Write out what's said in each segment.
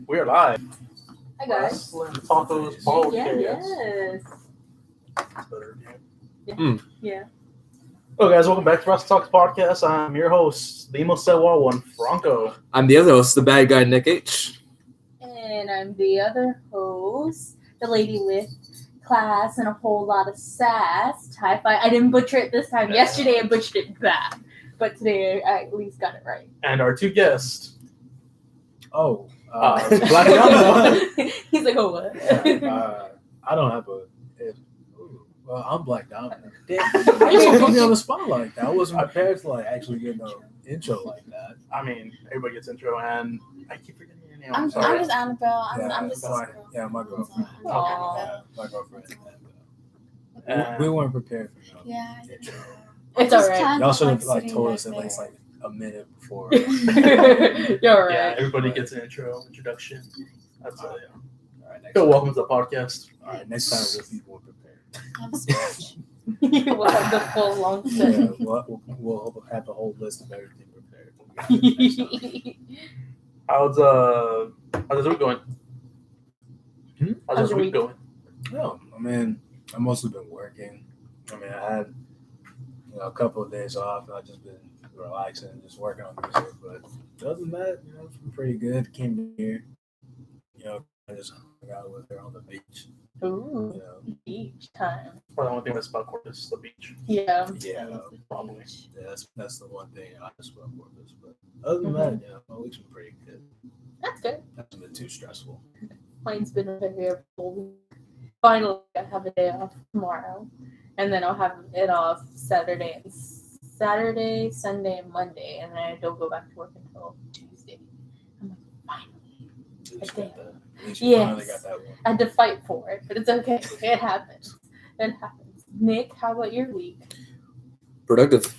We're live. Hi guys. Wrasslin Talkos podcast. Yes. That's better, yeah. Yeah. Hello, guys. Welcome back to Wrasslin Talkos podcast. I'm your host, the most one, Franco. I'm the other host, the bad guy, Nick H. And I'm the other host, the lady with class and a whole lot of sass. Hi-Fi. I didn't butcher it this time. Yesterday I butchered it bad. But today I at least got it right. And our two guests. Black Domino. He's like, oh, what? I don't have a. Well, I'm Black Domino. Damn, why you put me on the spot like that? I wasn't prepared to actually get no intro like that. I mean, everybody gets intro, and I keep forgetting your name. I'm sorry. just Annabelle. I'm just my girlfriend. Aw. My girlfriend. And We weren't prepared for no Yeah. intro. It's alright. Y'all should have told us at least a minute before. You're yeah, right. everybody gets an introduction. That's All yeah. right, next So time. welcome to the podcast. All right, next time we'll be more prepared. We'll have the full long Yeah, set. we'll have the whole list of everything prepared. How's this week going? How's How's this your week week? going? No, I mean, I've mostly been working. I mean, I had a couple of days off. And I've just been relaxing and just working on music. But other than that, it's been pretty good. Came here, I just hung out with her on the beach. Ooh, beach time. Probably the only thing that's about court is the beach. Yeah. Yeah, Probably. yeah, that's the one thing I just love about this. But other than that, my week's been pretty good. That's good. Hasn't been too stressful. Mine's been a very full week. Finally, I have a day off tomorrow, and then I'll have it off Saturday, Sunday, and Monday, and then I don't go back to work until Tuesday. I'm like, finally. At least Okay. you Yes. finally got that one. I had to fight for it, but it's okay. It happens. It happens. Nick, how about your week? Productive.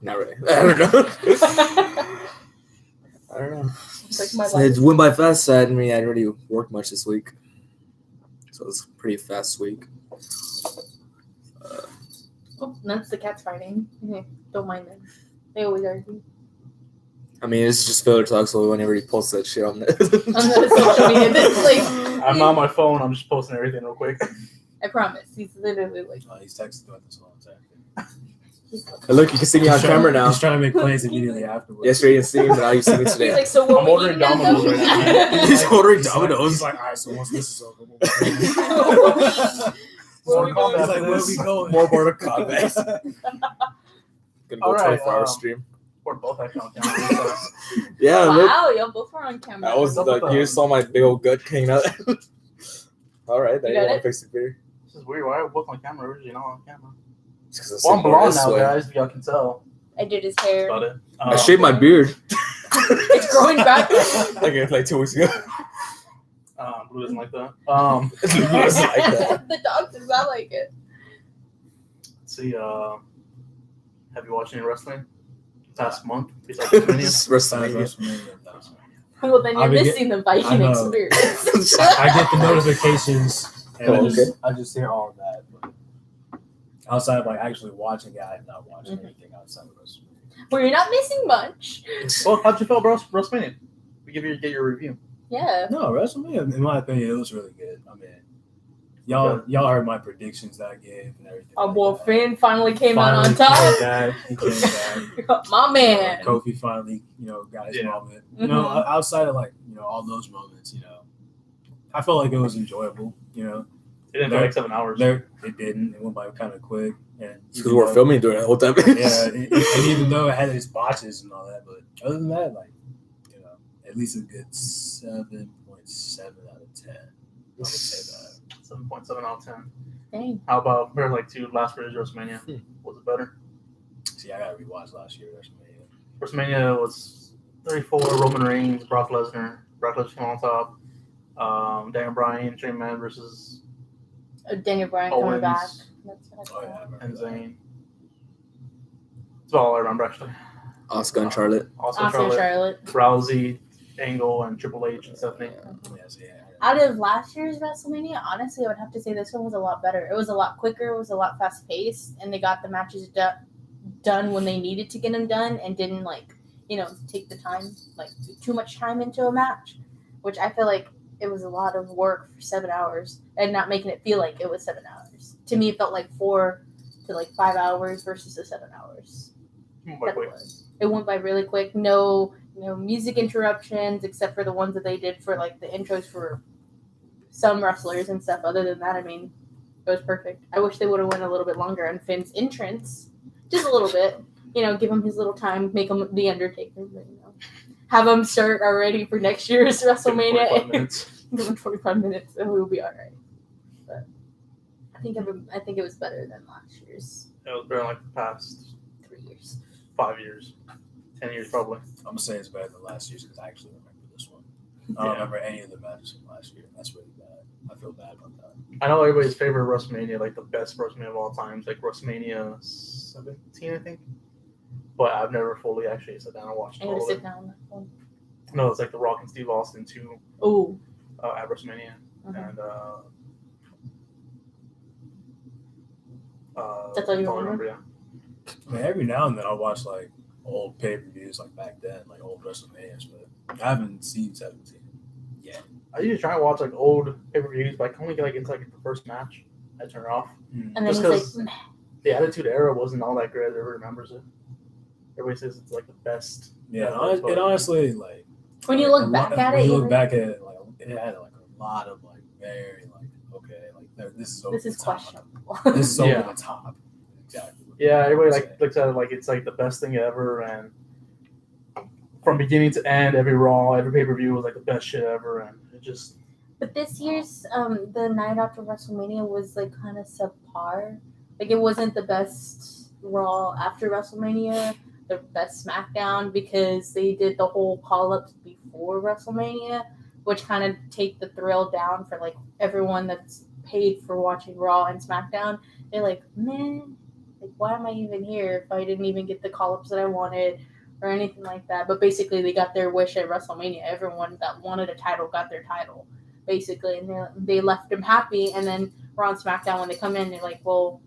Not really. I don't know. I don't know. It's like my life. It went by fast. I didn't really work much this week. So it was a pretty fast week. Oh, that's the cats fighting. Okay, don't mind them. They always argue. I mean, it's just filler talk, so whenever he posts that shit on On the social media, it's like, I'm on my phone. I'm just posting everything real quick. I promise. He's literally like, He's texting about this whole time. he's like, Look, you can see me on camera now. He's trying to make plans immediately afterwards. Yesterday you didn't see me, but now you see me he's today. like, so what I'm we ordering eating now, Domino's though? right now. He's ordering He's Domino's. like, all right, so once this is over, we'll Where are we going? He's like, where are we going? More Mortal Kombat. Gonna go All right, 24-hour stream. We're both actually on camera. Yeah, look. Wow, y'all both were on camera. That was like, you saw my big old gut hanging out. All right, there You you got go. it? Fix the beer. This is weird. Why are we both on camera? We're usually not on camera. It's 'cause Well, I'm blonde this now, way. guys. If y'all can tell. I did his hair. That's about it. I shaved my beard. It's growing back. like 2 weeks ago. Blue doesn't like that. It's like that. The dog does not like it. Let's see. Have you watched any wrestling past month? Besides WrestleMania? Just WrestleMania. Well, then you're I've been missing the Viking I know. experience. I get the notifications and Oh, I just hear all of that. But outside of actually watching it, I'm not watching anything outside of this. Well, you're not missing much. Well, how'd you feel about WrestleMania? We get your review. Yeah. No, WrestleMania, in my opinion, it was really good. I mean, y'all heard my predictions that I gave and everything. Well, Finn finally came out on Finally top. He came back. My man. Kofi finally, got his Yeah. moment. Mhm. Outside of all those moments, I felt like it was enjoyable. It didn't feel like 7 hours. It didn't. It went by kind of quick. And Because we were filming during the whole time. Yeah, and even though it had its botches and all that, but other than that, at least a good 7.7 out of 10. I would say that. 7.7 out of 10. Dang. How about compared to last year's WrestleMania? Was it better? See, I gotta rewatch last year WrestleMania. WrestleMania was 34. Roman Reigns, Brock Lesnar. Brock Lesnar came on top. Daniel Bryan, Shane McMahon versus Daniel Bryan coming Owens. back. That's what I Oh thought. yeah, I remember and that. Zayn. That's all I remember actually. Oscar and Charlotte. Also Austin Charlotte, Charlotte. Rousey, Angle, and Triple H and Stephanie. Yes, yeah. Out of last year's WrestleMania, honestly, I would have to say this one was a lot better. It was a lot quicker. It was a lot fast paced, and they got the matches done when they needed to get them done, and didn't take the time, like too much time into a match, which I feel like it was a lot of work for 7 hours and not making it feel like it was 7 hours. To me, it felt like 4 to like 5 hours versus the 7 hours. It went by really quick. No, music interruptions except for the ones that they did for like the intros for some wrestlers and stuff. Other than that, I mean, it was perfect. I wish they would have went a little bit longer on Finn's entrance, just a little bit. Give him his little time, make him the Undertaker, but, have him start already for next year's WrestleMania. Give him 45 minutes, and we'll be all right. But I think it was better than last year's. It was better like the past 3 years, 5 years, 10 years probably. I'm gonna say it's better than last year's because I actually remember this one. I don't remember any of the matches from last year. That's really bad. I feel bad about that. I know everybody's favorite WrestleMania, like the best WrestleMania of all time, is like WrestleMania 17, I think. But I've never fully actually sat down and watched I all gotta of sit it. down. No, it's like The Rock and Steve Austin 2 Oh, at WrestleMania. And That's all you don't remember? Yeah. I mean, every now and then I'll watch like old pay-per-views like back then, like old WrestleManias, but I haven't seen 17 yet. I usually try and watch like old pay-per-views, but I can only get like into like the first match. I turn it off. and then Just he's 'cause like, the Attitude Era wasn't all that great. Everyone remembers it. Everybody says it's like the best. Yeah, ever, but- it honestly like when you like, look a back lot- at when it, you you're look like, back at it, like it had like a lot of like very like okay, like this is over this is the top. questionable. This is over Yeah. the top. Exactly. Yeah, everybody Say. like looks at it like it's like the best thing ever, and from beginning to end, every Raw, every pay-per-view was like the best shit ever, and it just But this year's the night after WrestleMania was like kind of subpar. Like it wasn't the best Raw after WrestleMania, the best SmackDown because they did the whole call-ups before WrestleMania, which kind of take the thrill down for like everyone that's paid for watching Raw and SmackDown. They're like, man, like why am I even here if I didn't even get the call-ups that I wanted or anything like that? But basically, they got their wish at WrestleMania. Everyone that wanted a title got their title. Basically, and they left them happy. And then Raw and SmackDown, when they come in, they're like, well,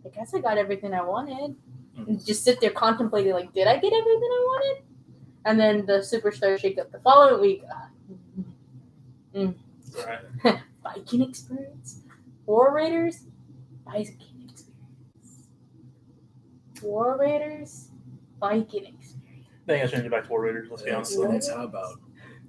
I guess I got everything I wanted. And just sit there contemplating, like, did I get everything I wanted? And then the Superstar shake-up the following week. right. Viking experience? War Raiders? Viking experience. War Raiders? Viking experience. I think I changed it back to War Raiders. Let's be honest. Let's how about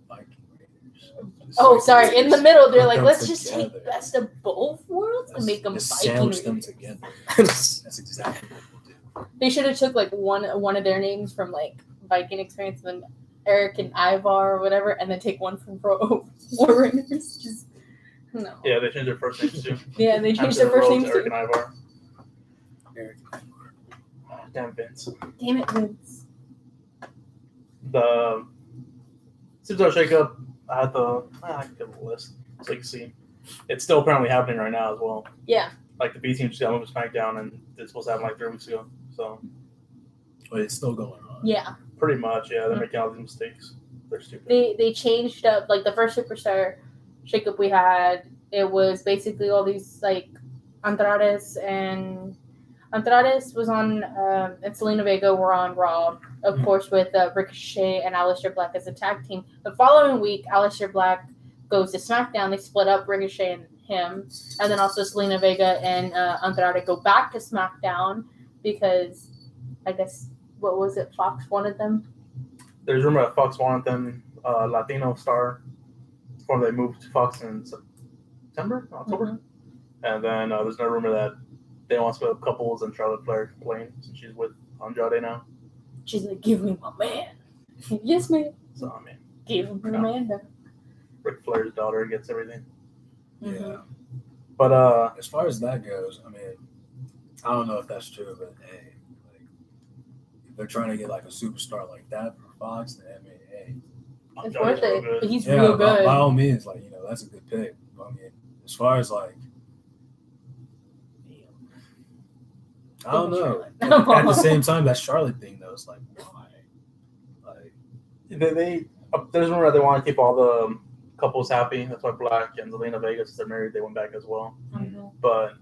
Viking Raiders? Just Oh, like, sorry. In the middle, they're put like, them let's just together. take best of both worlds and make them Just Viking sandwich them Raiders. together. That's exactly what we'll do. They should have took like one of their names from like Viking Experience, and then Eric and Ivar or whatever, and then take one from War Raiders. Just no. Yeah, they changed their first names too. Yeah, they changed their first names Eric too. and Ivar. Eric. Damn Vince. Damn it, Vince. The Superstar Shake-Up, I can give a list so you can see. It's still apparently happening right now as well. Yeah. Like the B team just got moved to SmackDown, and it's supposed to happen like 3 weeks ago. So But it's still going on. Yeah. pretty much, yeah, they're making all these mistakes. They're stupid. They changed up like the first Superstar Shake-Up we had. It was basically all these like Andrades was on and Selena Vega were on Raw, of course, with Ricochet and Aleister Black as a tag team. The following week, Aleister Black goes to SmackDown. They split up Ricochet and him, and then also Selena Vega and Andrade go back to SmackDown because I guess what was it? Fox wanted them. There's rumor that Fox wanted them Latino star before they moved to Fox in October, and then there's no rumor that they want to split up couples, and Charlotte Flair complained since she's with Andrade now. She's like, "Give me my man." Yes, ma'am. So I mean, Give him her man. Then. Ric Flair's daughter gets everything. Yeah. But As far as that goes, I mean, I don't know if that's true, but hey, like if they're trying to get like a superstar like that for Fox, then I mean, hey, It's Andrade's worth real it. good. But he's yeah, real good. by all means, like that's a good pick. But, I mean, as far as like, I don't know. At the same time, that Charlotte thing though, it's like why? Like there's rumor that they want to keep all the couples happy. That's why Black and Zelina Vega, since they're married, they went back as well. Mhm. But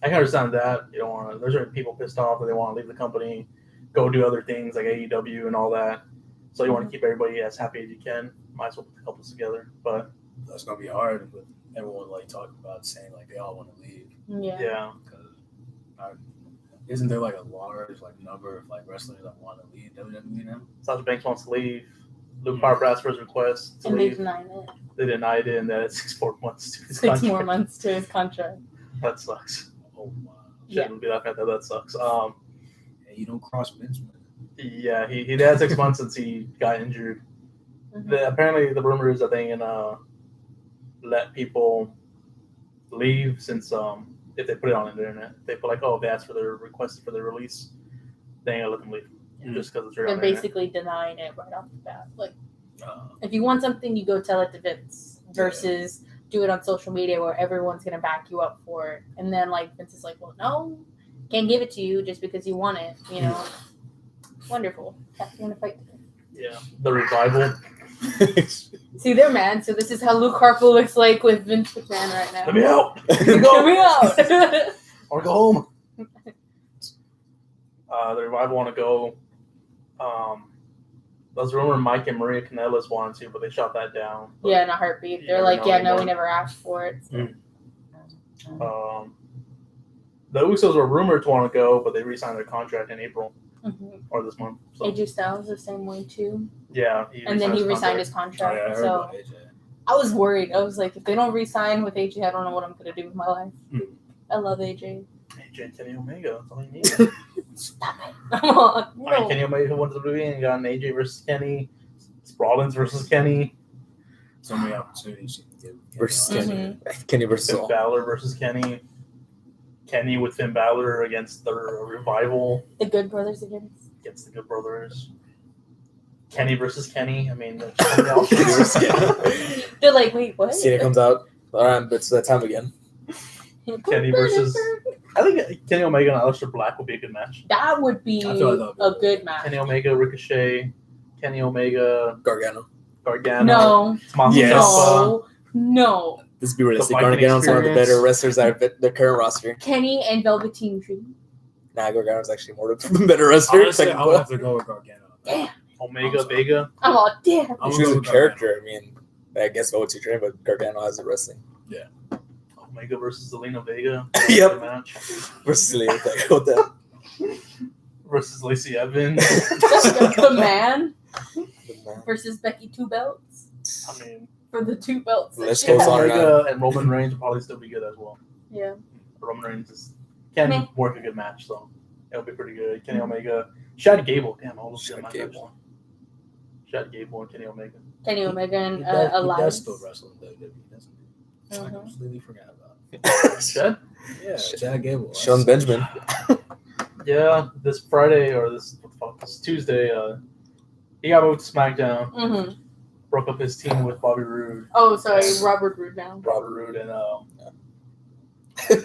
I can understand that. You don't want to. There's certain people pissed off that they want to leave the company. go do other things like AEW and all that. So you want to keep everybody as happy as you can. Might as well put the couples together. But That's gonna be hard with everyone like talking about saying like they all want to leave. yeah, Because isn't there like a large like number of like wrestlers that want to leave WWE now? Sasha Banks wants to leave. Luke Harper asked for his request to And they leave. denied it. They denied it, and that it's 6 more months to his 6 contract. more months to his contract. That sucks. Oh wow! Yeah. Shouldn't be laughing at that. That sucks. Hey, you don't cross Benjamin. Yeah, he had 6 months since he got injured. Apparently, the rumor is that they can let people leave since if they put it on the internet, they put like, oh, they asked for their request for their release, they ain't gonna let them leave just because it's right They're on the internet. basically denying it right off the bat. Like, if you want something, you go tell it to Vince versus do it on social media where everyone's going to back you up for it. And then, like, Vince is like, well, no, can't give it to you just because you want it, you know? Wonderful. Yeah, you want to fight today. Yeah, the revival. See, they're mad. So this is how Luke Harper looks like with Vince McMahon right now. Let me out. Let me out. Or go home. The revival want to go. There's a rumor Mike and Maria Kanellis wanted to, but they shot that down. But, Yeah, in a heartbeat. They're never like, know yeah, no, anymore. we never asked for it. The Usos were rumored to want to go, but they re-signed their contract in April or this month. So AJ Styles the same way too. yeah, And then he resigned his Oh, contract. yeah, I heard So about AJ. I was worried. I was like, if they don't re-sign with AJ, I don't know what I'm gonna do with my life. I love AJ. AJ and Kenny Omega. That's all you need. Stop it. Come on. I mean, No. Kenny Omega went to the WWE and got an AJ versus Kenny, Rollins versus Kenny, So many opportunities you can give. Versus Mhm. Kenny versus Finn all. Balor versus Kenny, Kenny with Finn Balor against the Revival, The Good Brothers against. against the Good Brothers. Kenny versus Kenny. I mean, there's so many options. They're like, wait, what? Cena comes out. All right, but it's that time again. Kenny versus. I think Kenny Omega and Aleister Black would be a good match. That would be I feel like that would a be good match. Kenny Omega, Ricochet, Kenny Omega, Gargano. Gargano, No, Tommaso Yes. Ciampa. no. Let's be realistic. Viking Gargano's one of the experience. better wrestlers out of the current roster. Kenny and Velveteen Dream. Nah, Gargano's actually more of the better wrestler. Honestly, I would have to go with Gargano. Damn. Omega, Vega. I'm all damn. I'm She's gonna a go with character. I mean, I guess Velveteen Dream, but Gargano has the wrestling. Omega versus Zelina Vega. Yep. Good match. Versus Leo with that. Versus Lacey Evans. The man versus Becky Two Belts I mean, for the 2 belts. Let's this year. go on. Omega and Roman Reigns will probably still be good as well. Yeah. Roman Reigns can Meh. work a good match, so it'll be pretty good. Kenny Omega. Shad Gable. Damn, all those good Chad matches. Gable. Shad Gable and Kenny Omega. Kenny Omega and He does Elias. still wrestle in WWE, doesn't he? I Mhm. completely forgot about it. Shad? Yeah, Chad Gable. Sean Benjamin. Yeah, this Friday or this Tuesday, he got moved to SmackDown. Mhm. Broke up his team with Bobby Roode. Oh, sorry, Robert Roode now. Robert Roode and Yeah. he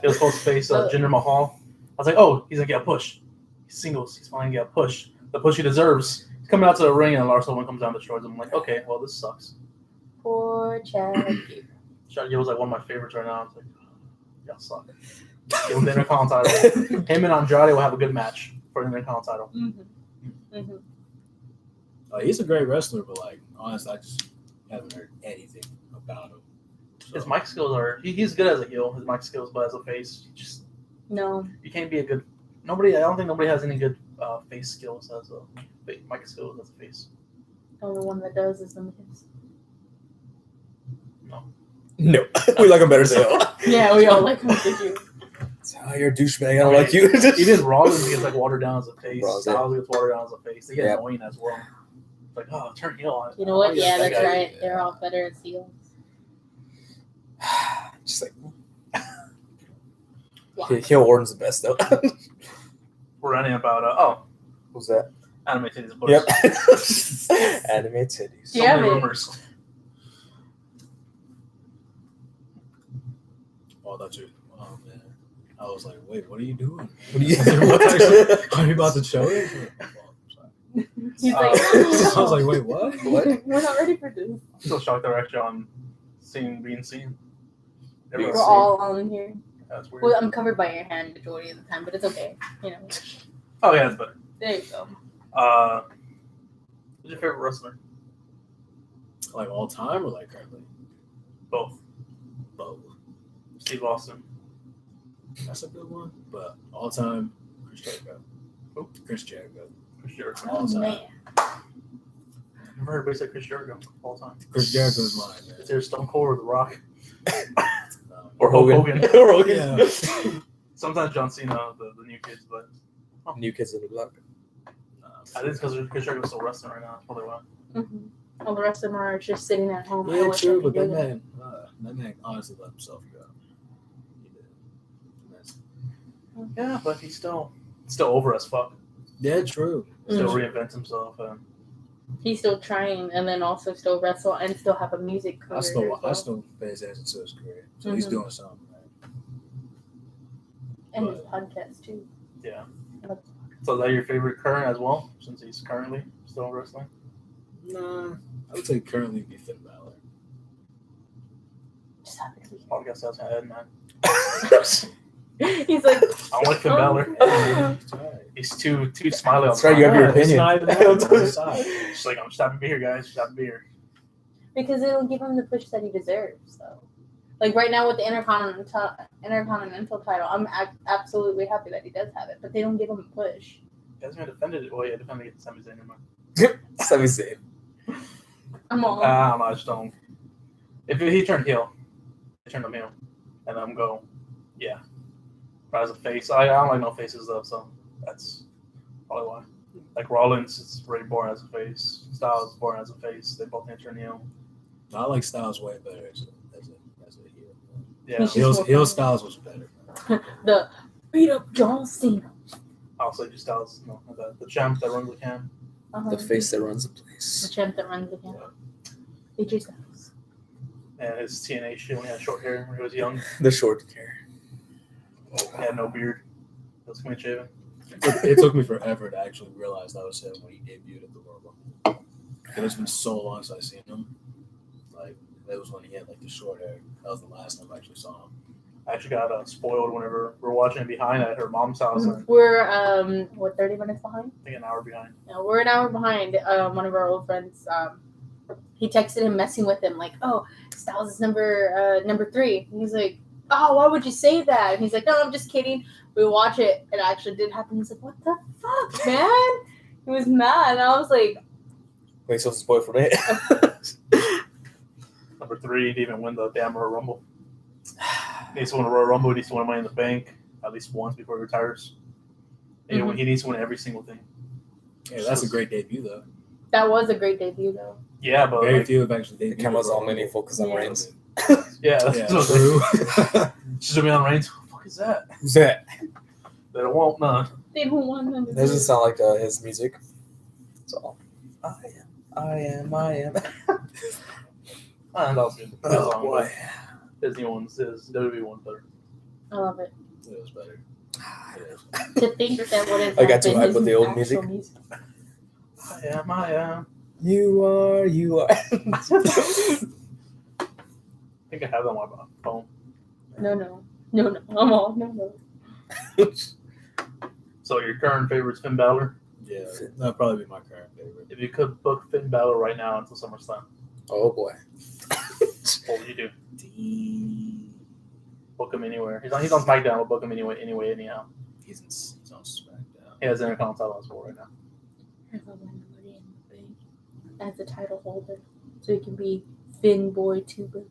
was supposed to face Jinder Mahal. I was like, oh, he's gonna get a push. He's singles. He's finally gonna get a push. The push he deserves. He's coming out to the ring and Lars Sullivan comes down and destroys him. I'm like, okay, well this sucks. Poor Chad. Shad Gable's like one of my favorites right now. I was like, y'all suck. Give him the Intercontinental title. Him and Andrade will have a good match for the Intercontinental title. Mm-hmm. He's a great wrestler, but like honestly, I just haven't heard anything about him. So, His mic skills are he's good as a heel. His mic skills, but as a face, No. you can't be a good. Nobody. I don't think nobody has any good face skills as a mic skills as a face. The only one that does is the Miz. No. No, we like him better still. Yeah, we all like him to do. Oh, you're a douchebag. I don't like you. Even Rollins gets like watered down as a face. Rollins, Styles gets watered down as a face. They get Yeah. annoying as well. Like, oh, turn heel on it. You know what? Oh, Yeah, that that's guy- right. They're all better as heels. Just like Why? heel Orton's the best though. We're running about Who's that? anime titties books. Yep. Anime titties. So Yeah, many man. rumors. oh, that's it. Oh man, I was like, wait, what are you doing? What do you? Are you about to show it? He's Oh. like, I was like, wait, what? What? We're not ready for this. I'm still shocked they're actually on being seen. Being We're seen. all on in here. That's weird. Well, I'm covered by your hand majority of the time, but it's okay. You know. Oh yeah, that's better. There you go. Who's your favorite wrestler? Like all time or like currently? Both. Both. Steve Austin. That's a good one. But all time, Chris Jericho. Who? Chris Jericho. Chris Jericho. All time. Man. I've never heard anybody say Chris Jericho all the time. Chris Jericho's mine, man. Is there Stone Cold or The Rock? Or Hulk Hogan. Hogan. Or Hogan. Yeah. Sometimes John Cena, the new kids, but New Kids on the Block. I think it's because Chris Jericho's still wrestling right now. That's probably why. Mm-hmm. All the rest of them are just sitting at home. I Yeah, wish I true, could but do that man honestly let himself go. He did. That's- Yeah, but he's still over as fuck. Yeah, true. Still Mhm. reinvents himself. And He's still trying, and then also still wrestle and still have a music career. I still as pay attention to his career. So he's Mhm. doing something, right? well. And his podcast too. yeah. So is that your favorite current as well, since he's currently still wrestling? Nah, I would say currently be Finn Balor. Just happy to be Podcast has my head, man. here. He's like, I don't like Finn Balor. That's right. He's too smiley. That's right, you have your Yeah, it's opinion. not even that on the side. Just like, I'm just happy to be here, guys. Just happy to be here. because it'll give him the push that he deserves. So, like right now with the Intercontinental title, I'm absolutely happy that he does have it, but they don't give him a push. He hasn't been defended it. Well, yeah, defending it to Sami Zayn. Never mind. Sami Zayn. I'm all. I don't know. I just don't. If he turned heel, they turned him heel, and I'm going, yeah. But as a face, I don't like no faces though, so that's probably why. Like Rollins, it's very boring as a face. Styles is boring as a face. They both need to turn heel. I like Styles way better as a heel. Yeah. He's just Heel more Styles was better. The beat up John Cena. Also, just Styles, no, the champ that runs the camp. The face that runs the The place. champ that runs the camp. AJ Styles. And his TNA shit when he had short hair when he was young. The short hair. He had no beard. He was clean shaven. It took me forever to actually realize that was him when he debuted at the Royal Rumble. It's been so long since I've seen him. Like that was when he had like the short hair. That was the last time I actually saw him. I actually got spoiled whenever we were watching it behind at her mom's house. And We're 30 minutes behind? I think an hour behind. No, we're an hour behind. One of our old friends, he texted him messing with him like, "Oh, Styles is number 3." And he's like, "Oh, why would you say that?" And he's like, "No, I'm just kidding." We watch it. It actually did happen. He's like, "What the fuck, man?" He was mad. And I was like, Wait, so spoil for me. Number 3, he didn't even win the damn Royal Rumble. He needs to win a Royal Rumble. He needs to win Money in the Bank at least once before he retires. And he needs to win every single thing. Yeah, that's a great debut though. that was a great debut, though. Yeah, but Very like, few have actually The debuted. camera's at all Royal many Rumble. focus on Yeah. Reigns. yeah, that's Yeah, what I was like. true. She's gonna be on Reigns. What the fuck is that? Who's that? They don't want none. They don't want them to It do doesn't it. sound like his music. So, I am. And that was good. Good Oh song, boy. but his new one's his WWE one's better. I love it. It was better. To think that would have I got too been hyped his with the old actual music. I am. You are. I think I have that on my phone. No. I'm all no. So your current favorite's Finn Balor. Yeah, that'd probably be my current favorite. If you could book Finn Balor right now until SummerSlam, Oh boy. what would you do? Book him anywhere. He's on SmackDown. We'll book him anyway, anyhow. He's on SmackDown. He has an Intercontinental title right now. As a title holder, so he can be Finn Boy Tuber.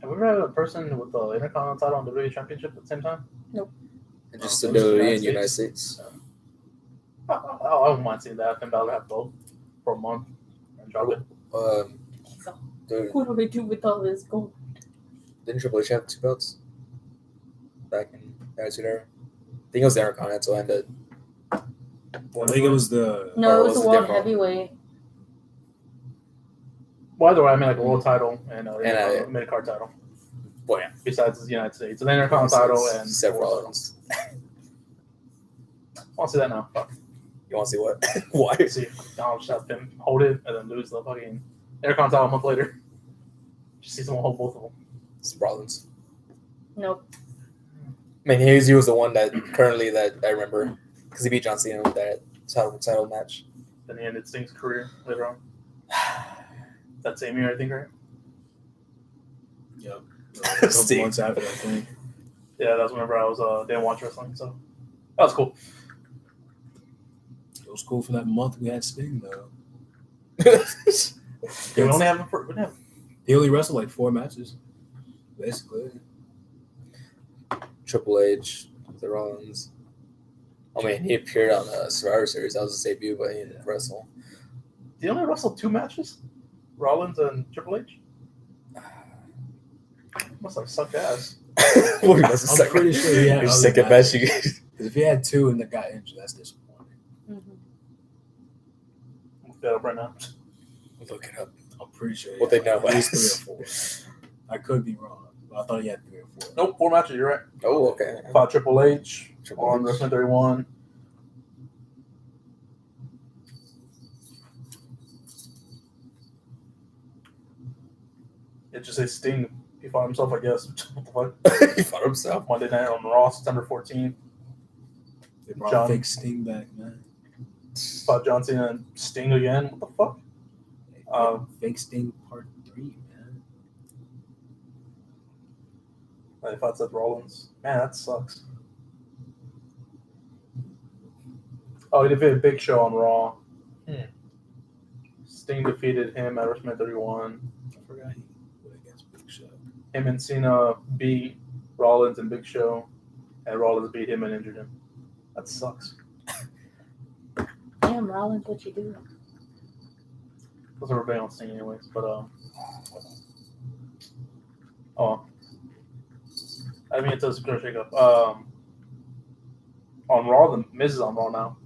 Have we ever had a person with the Intercontinental title and the WWE Championship at the same time? And just the Oh, WWE in United the United States. I wouldn't mind seeing that. Finn Balor have both for a month and drop it. So, Dude, what do we do with all this gold? didn't Triple H have 2 belts back in the Attitude Era? I think it was the Intercontinental and the. I think it was the. No, Or it was was the it world different? heavyweight. Well, either way, I mean like a world title and a mid card title. Boy, yeah. Besides the United States, an Intercontinental title and several world other ones. title. I want to see that now. Fuck. You want to see what? Why? See, I'll just have him hold it and then lose the fucking Intercontinental title a month later. Just see someone hold both of them. It's Rollins. Nope. I mean, he was the one that currently that I remember Because he beat John Cena with that title match. Then he ended Sting's career later on. That same year, I think, right? Yep. A couple Sting. months after, I think. Yeah, that's whenever I was didn't watch wrestling, so that was cool. It was cool for that month we had Sting, though. Yeah, we only have him for He only wrestled like 4 matches, basically. Triple H, the Rollins. I mean, he appeared on the Survivor Series. That was his debut, but he didn't wrestle. Did he only wrestle 2 matches? Rollins and Triple H? Must have sucked ass. What, he must have I'm pretty sure he had Your other second matches. match. Because if he had 2 and then got injured, that's disappointing. Look that up right now. Look it up. I'm pretty sure. What they know at least is- 3 or 4. I could be wrong, but I thought he had 3 or 4. Nope, 4 matches. You're right. Oh, okay. Fought Triple H Triple on H. WrestleMania 31. It just says Sting. He fought himself, I guess. What the fuck? He fought himself. Monday night on Raw, September 14th. They brought John- fake Sting back, man. Fought John Cena and Sting again. What the fuck? Fake Sting Part 3, man. They fought Seth Rollins. Man, that sucks. Oh, he defeated Big Show on Raw. Sting defeated him at WrestleMania 31. I forgot he went against Big Show. Him and Cena beat Rollins and Big Show, and Rollins beat him and injured him. That sucks. Damn, Rollins, what you do? Those are big on Sting anyways, but I mean, it's a super shake-up. On Raw, the Miz is on Raw now.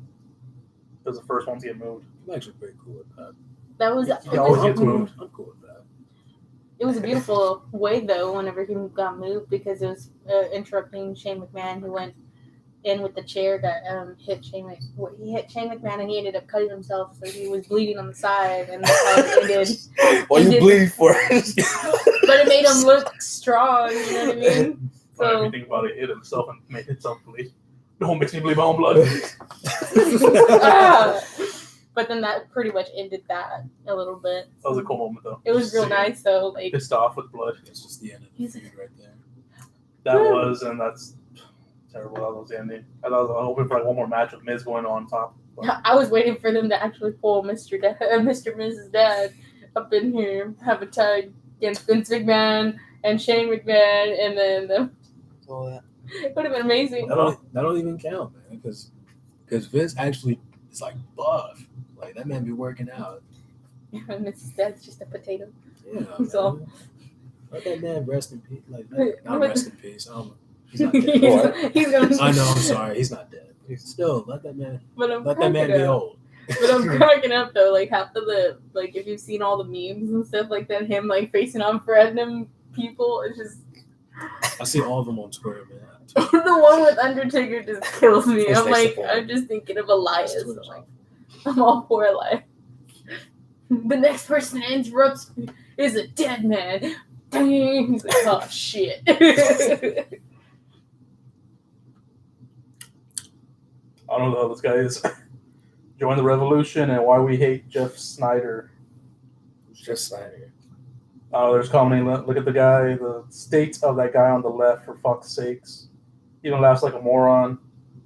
It was the first one to get moved. I'm actually pretty cool with that. That was He always it, gets moved. I'm cool with that. it was a beautiful way though. Whenever he got moved, because it was interrupting Shane McMahon, who went in with the chair that hit Shane. He hit Shane McMahon, and he ended up cutting himself, so he was bleeding on the side, and that's how it ended. What are you did- bleeding for? But it made him look strong. You know what I mean? But So- if you think about it, it hit himself and made himself bleed. No one makes me bleed my own blood. Ah! But then that pretty much ended that a little bit. That was a cool moment, though. It was real nice though. Like Pissed off with blood. It's just the end of the feud right there. That Yeah. was, and that's terrible. That was the ending. I was hoping for like one more match with Miz going on top. But I was waiting for them to actually pull Mr. Mrs. Dad up in here, have a tag against Vince McMahon and Shane McMahon, and then All that. it would have been amazing. That don't even count, man, because Vince actually is like buff. Like that man be working out. And Mrs. Dad's just a potato. Yeah. So- man. Let that man rest in peace. Like Wait, not what? rest in peace. I don't know. He's not dead. he's gonna. I know. I'm sorry. He's not dead. Still, let that man. But I'm Let that man cracking be up. old. But I'm cracking up though, like half of the if you've seen all the memes and stuff like that, him like facing off random people, it's just I see all of them on Twitter, man. the one with Undertaker just kills me. It's I'm nice like, to follow. I'm just thinking of Elias. I'm Twitter's like, I'm all for Elias. The next person that interrupts me is a dead man. Dang. He's like, oh shit. I don't know who the hell this guy is. Join the revolution and why we hate Jeff Snyder. Just Snyder. There's commenting. Look at the guy. The state of that guy on the left. For fuck's sakes, he even laughs like a moron.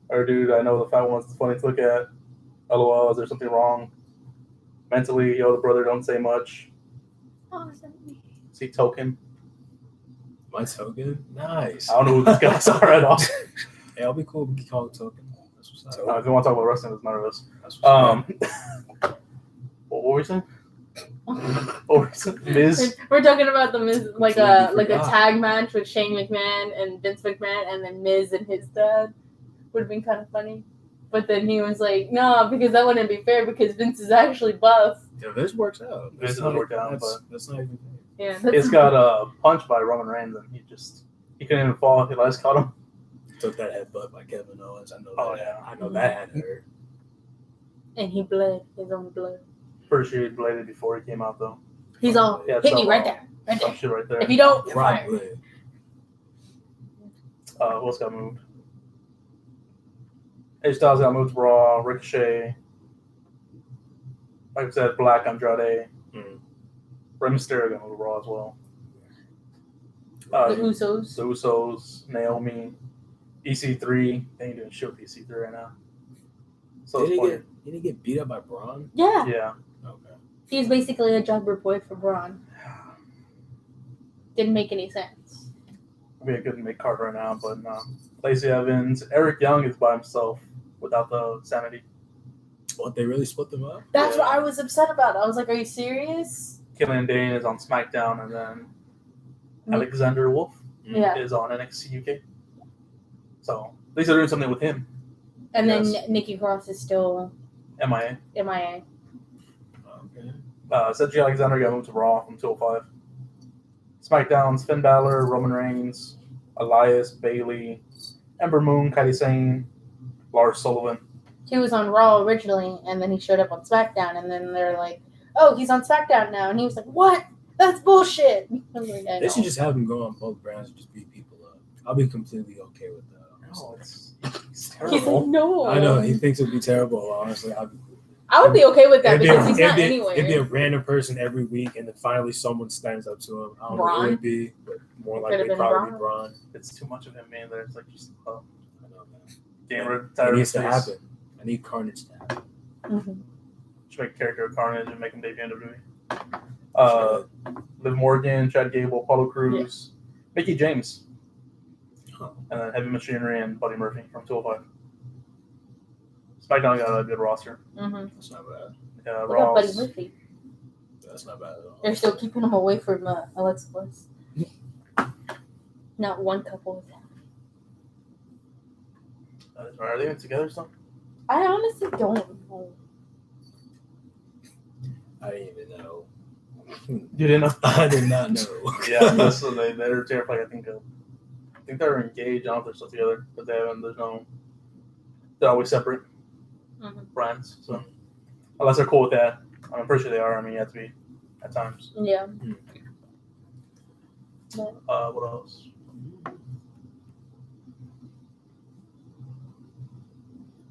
Or dude, I know the fat one's funny to look at. LOL. Is there something wrong? Mentally, yo, the brother don't say much. Oh, is that me? See token. My token, nice. I don't know who these guys are at all. Hey, I'll be cool. We can call it token. That's what's up. If you want to talk about wrestling, it's matter of us. That's what's up. What were we saying? What were we saying? Miz. We're talking about the Miz, like Yeah, a you like a forgot. tag match with Shane McMahon and Vince McMahon, and then Miz and his dad would have been kind of funny. But then he was like, "No, because that wouldn't be fair because Vince is actually buff." Yeah, this works out. This doesn't work out, That's not even fair. Yeah, It's got punched by Roman Reigns, and he couldn't even fall. He last caught him. Took that headbutt by Kevin Owens. I know Oh, that. yeah. I know that had to hurt. and he bled his own blood. Pretty sure he bladed before he came out, though. He's all Yeah, hit me so, right there, right Some there. shit right there. If you don't, you're fired. Probably. Who else got moved? AJ Styles got moved to Raw. Ricochet. Like I said, Black Andrade. Rey Mysterio got moved to Raw as well. The Usos. The Usos, Naomi, EC3. They ain't doing shit with EC3 right now. So Did he get beat up by Braun? Yeah. yeah. Okay. He's basically a jobber boy for Braun. Didn't make any sense. Be a good make card right now, but no. Lacey Evans, Eric Young is by himself without the sanity. What, they really split them up? That's what I was upset about. I was like, are you serious? Killian Dane is on SmackDown, and then Mm. Alexander Wolf Yeah. is on NXT UK. So at least they're doing something with him. And Yes. then Nikki Cross is still MIA. MIA. Okay. Cedric Alexander got moved to Raw from 205. SmackDown's Finn Balor, Roman Reigns, Elias, Bailey, Ember Moon, Kairi Sane, Lars Sullivan. He was on Raw originally, and then he showed up on SmackDown, and then they're like, oh, he's on SmackDown now. And he was like, what? That's bullshit. I was like, I They know. should just have him go on both brands and just beat people up. I'll be completely okay with that. No, Honestly. it's He's terrible. like, no. I know he thinks it'd be terrible. Honestly, I'd be cool. I would be okay with that because he's not it'd anywhere. be a random person every week, and then finally someone stands up to him. I don't know who Braun? it'd be, but more Could've likely been probably Braun. Braun. It's too much of him, man. There's like just I know, man. gamer It tired needs of to face. happen. I need Carnage to happen. Mhm. Should make a character of Carnage and make him debut in WWE. Liv Morgan, Chad Gable, Apollo Crews, Mickey James, Oh. and then Heavy Machinery and Buddy Murphy from 205. SmackDown got a good roster. Mhm. That's not bad. Look at Buddy Raw's Murphy. That's not bad at all. They're still keeping him away from Alexa Bliss. Not one couple with him. Are they even together still? I honestly don't know. I didn't even know. You didn't know? I did not know. Yeah, so they're together for like I think they're engaged. I don't know if they're still together, but they haven't. They're always separate Mhm. brands. So unless they're cool with that, I'm pretty sure they are. I mean, you have to be at times. Yeah. But What else?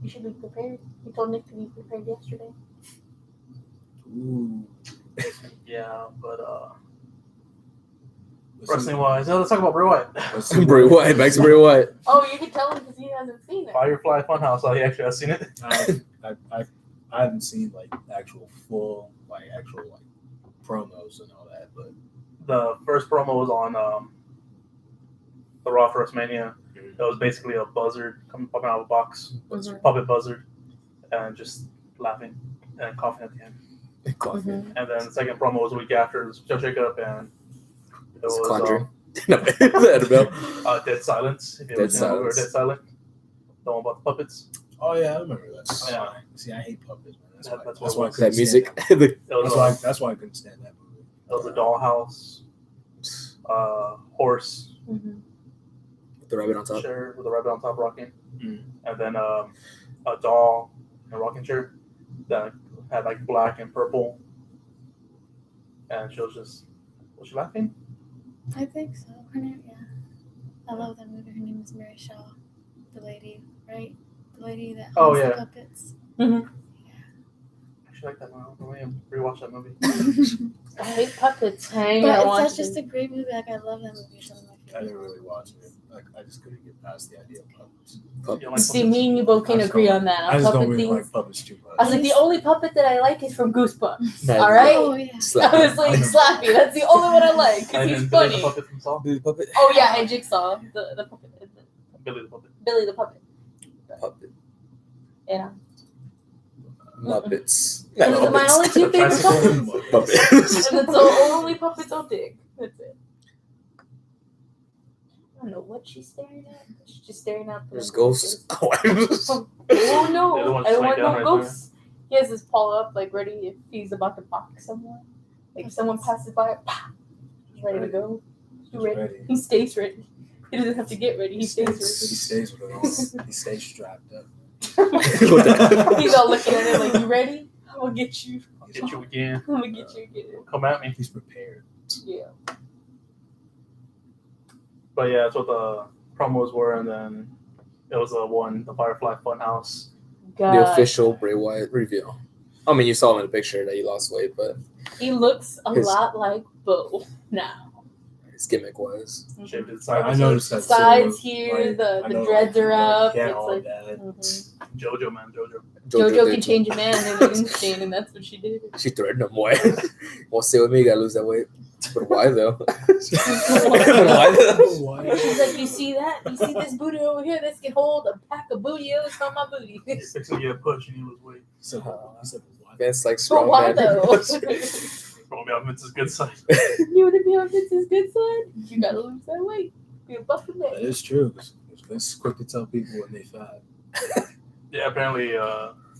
you should be prepared. You told Nick to be prepared yesterday. Ooh. Yeah, but Let's wrestling wise, let's talk about Bray Wyatt. see. Bray Wyatt, back to Bray Wyatt. Oh, you can tell him because he hasn't seen it. Firefly Funhouse. Oh, he actually has seen it. I haven't seen like actual promos and all that, but The first promo was on the Raw for WrestleMania. It was basically a buzzard popping out of a box, Mhm. puppet buzzard, and just laughing and coughing at the end. Coffee. Mhm. And then the second promo was a week after. It was Joe Shakeup, and it It's was Conjuring. No, Annabelle. Dead Silence. If you Dead ever seen the movie Silence. Dead Silent. The one about the puppets. oh yeah, I remember that. Yeah. See, I hate puppets, man. That's That's why I what- couldn't That music. stand that. It was, That's why I couldn't stand that movie. it was a dollhouse, horse, Mhm. The rabbit on top. chair with a rabbit on top rocking, Mm. and then a doll in a rocking chair that had like black and purple, and she was she laughing? I think so. Her name, yeah. I love that movie. Her name is Mary Shaw. The lady, right? The lady that Oh, owns yeah. the puppets. I actually like that one. Let me rewatch that movie. I hate puppets. I ain't But gonna it's watch that's just it. a great movie. Like I love that movie. It's one of my I favorites. didn't really watch it. Like I just couldn't get past the idea of puppets. You don't like See, puppets? me and you both can I just agree don't- on that. I On just puppet don't really things. like puppets too much. I was like, the only puppet that I like is from Goosebumps. Nice. All right? Oh yeah. Slap. I was like, Slappy. That's the only one I like because he's And Billy the funny. Puppet from Saw. Billy the Puppet. Oh, yeah, and Jigsaw. The puppet. Billy the Puppet. Billy the puppet. Puppet. Yeah. Muppets. Those are my only two favorite Tricycle. puppets. Puppets. And that's the only puppets I'll dig. That's it. I don't know what she's staring at. She's just staring at the There's ghosts. Oh, Oh The other no! one's I don't just want laying no down right ghosts. He has his paw up, like ready if he's about to bark someone. Like if someone passes by, pah, he's ready to go. He's ready. He stays ready. He doesn't have to get ready. He stays He ready. stays with it all. He stays strapped up. He's all looking at it like, "You ready? I'm gonna get you. I'll get you again. I'm gonna get you again." Come at me. He's prepared. Yeah. But yeah, that's what the promos were, and then It was the Firefly Funhouse. God. The official Bray Wyatt reveal. I mean, you saw him in the picture that he lost weight, but He looks a His- lot like Bo now. his gimmick was. Shaved his I sides. noticed that Sides too. here, Like, the I know, dreads are up. Yeah, It's all like, that. mhm. JoJo, man, JoJo. JoJo did can change a man in an instant, and that's what she did. She threatened him. Why? Won't stay with me. You gotta lose that weight. But why though? But why though? Why? She's like, you see that? You see this booty over here? This can hold a pack of bootios on my booty. He's fixing to get pushed and he lose weight. So, I said, why? Vince like But strong why man. though? Going to be on Vince's good side. You want to be on Vince's good side? You gotta lose that weight. Be a buff That man. is true. 'Cause Vince is quick to tell people when they fat. Yeah, apparently, there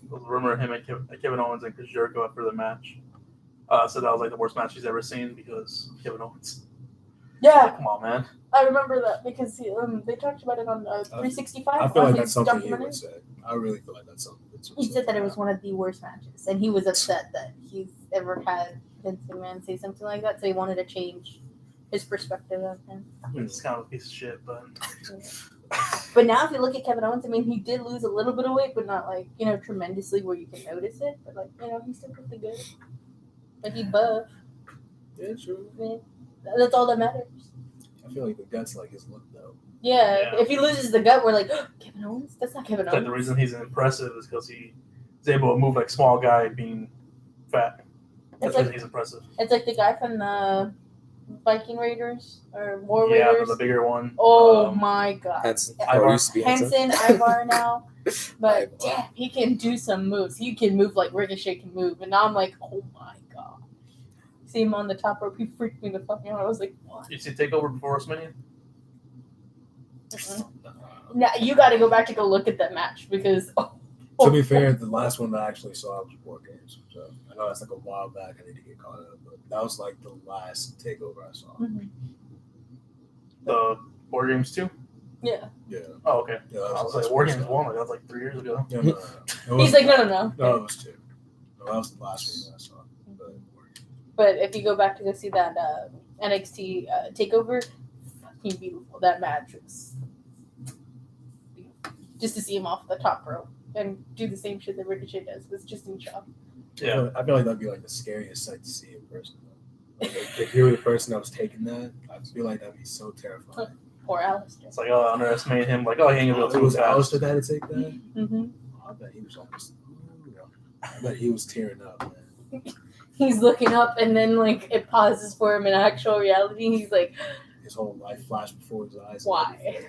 was a rumor of him and Kevin Owens and Chris Jericho after the match. So that was like the worst match he's ever seen because of Kevin Owens. Yeah, Come on, man. I remember that because they talked about it on 365. I feel on like his that's something he documentary. would say. I really feel like that's something. Vince would He say. said that it was one of the worst matches, and he was upset that he's ever had Vince McMahon say something like that. So he wanted to change his perspective of him. It's kind of a piece of shit, but But now, if you look at Kevin Owens, I mean, he did lose a little bit of weight, but not like tremendously where you can notice it. But like he's still pretty good. But he buff. Yeah, true. Man. That's all that matters. I feel like the gut's like his look though. Yeah, Yeah. if he loses the gut, we're like, Kevin Owens? That's not Kevin it's like Owens. the reason he's impressive is because he's able to move like small guy being fat. That's It's why like he's impressive. it's like the guy from the Viking Raiders or War Yeah, Raiders. the bigger one. Oh my god. Hanson. Ivar. Or used to be Hanson. Henson, Ivar now. But Ivar. damn, he can do some moves. He can move like Ricochet can move. And now I'm like, oh my god. See him on the top rope, he freaked me the fuck out. I was like, what? You see Takeover before WrestleMania? Mm-mm. Now you got to go back to go look at that match because. To be fair, the last one that I actually saw was War Games. So I know that's like a while back. I need to get caught up, but that was like the last takeover I saw. Mhm. The War Games 2? Yeah. Yeah. Oh, okay. Yeah, I was like, War Games 1, like that was like 3 years ago. No, no, no. It He's was- like, no. No, it was 2. No, that was the last one that I saw. But War Games. But if you go back to go see that NXT takeover, fucking beautiful. That match was beautiful. Just to see him off the top rope and do the same shit that Ricochet does was just in shock. Yeah. I feel like that'd be like the scariest sight to see in person. Like, if you were the person that was taking that, I feel like that'd be so terrifying. Poor Alistair. It's like, oh, I underestimated him. Like, oh, he ain't gonna It go too was fast. Alistair that had to take that. Mm-hmm. I bet he was almost. I bet he was tearing up, man. He's looking up, and then like it pauses for him in actual reality. He's like, His whole life flashed before his eyes. "Why?"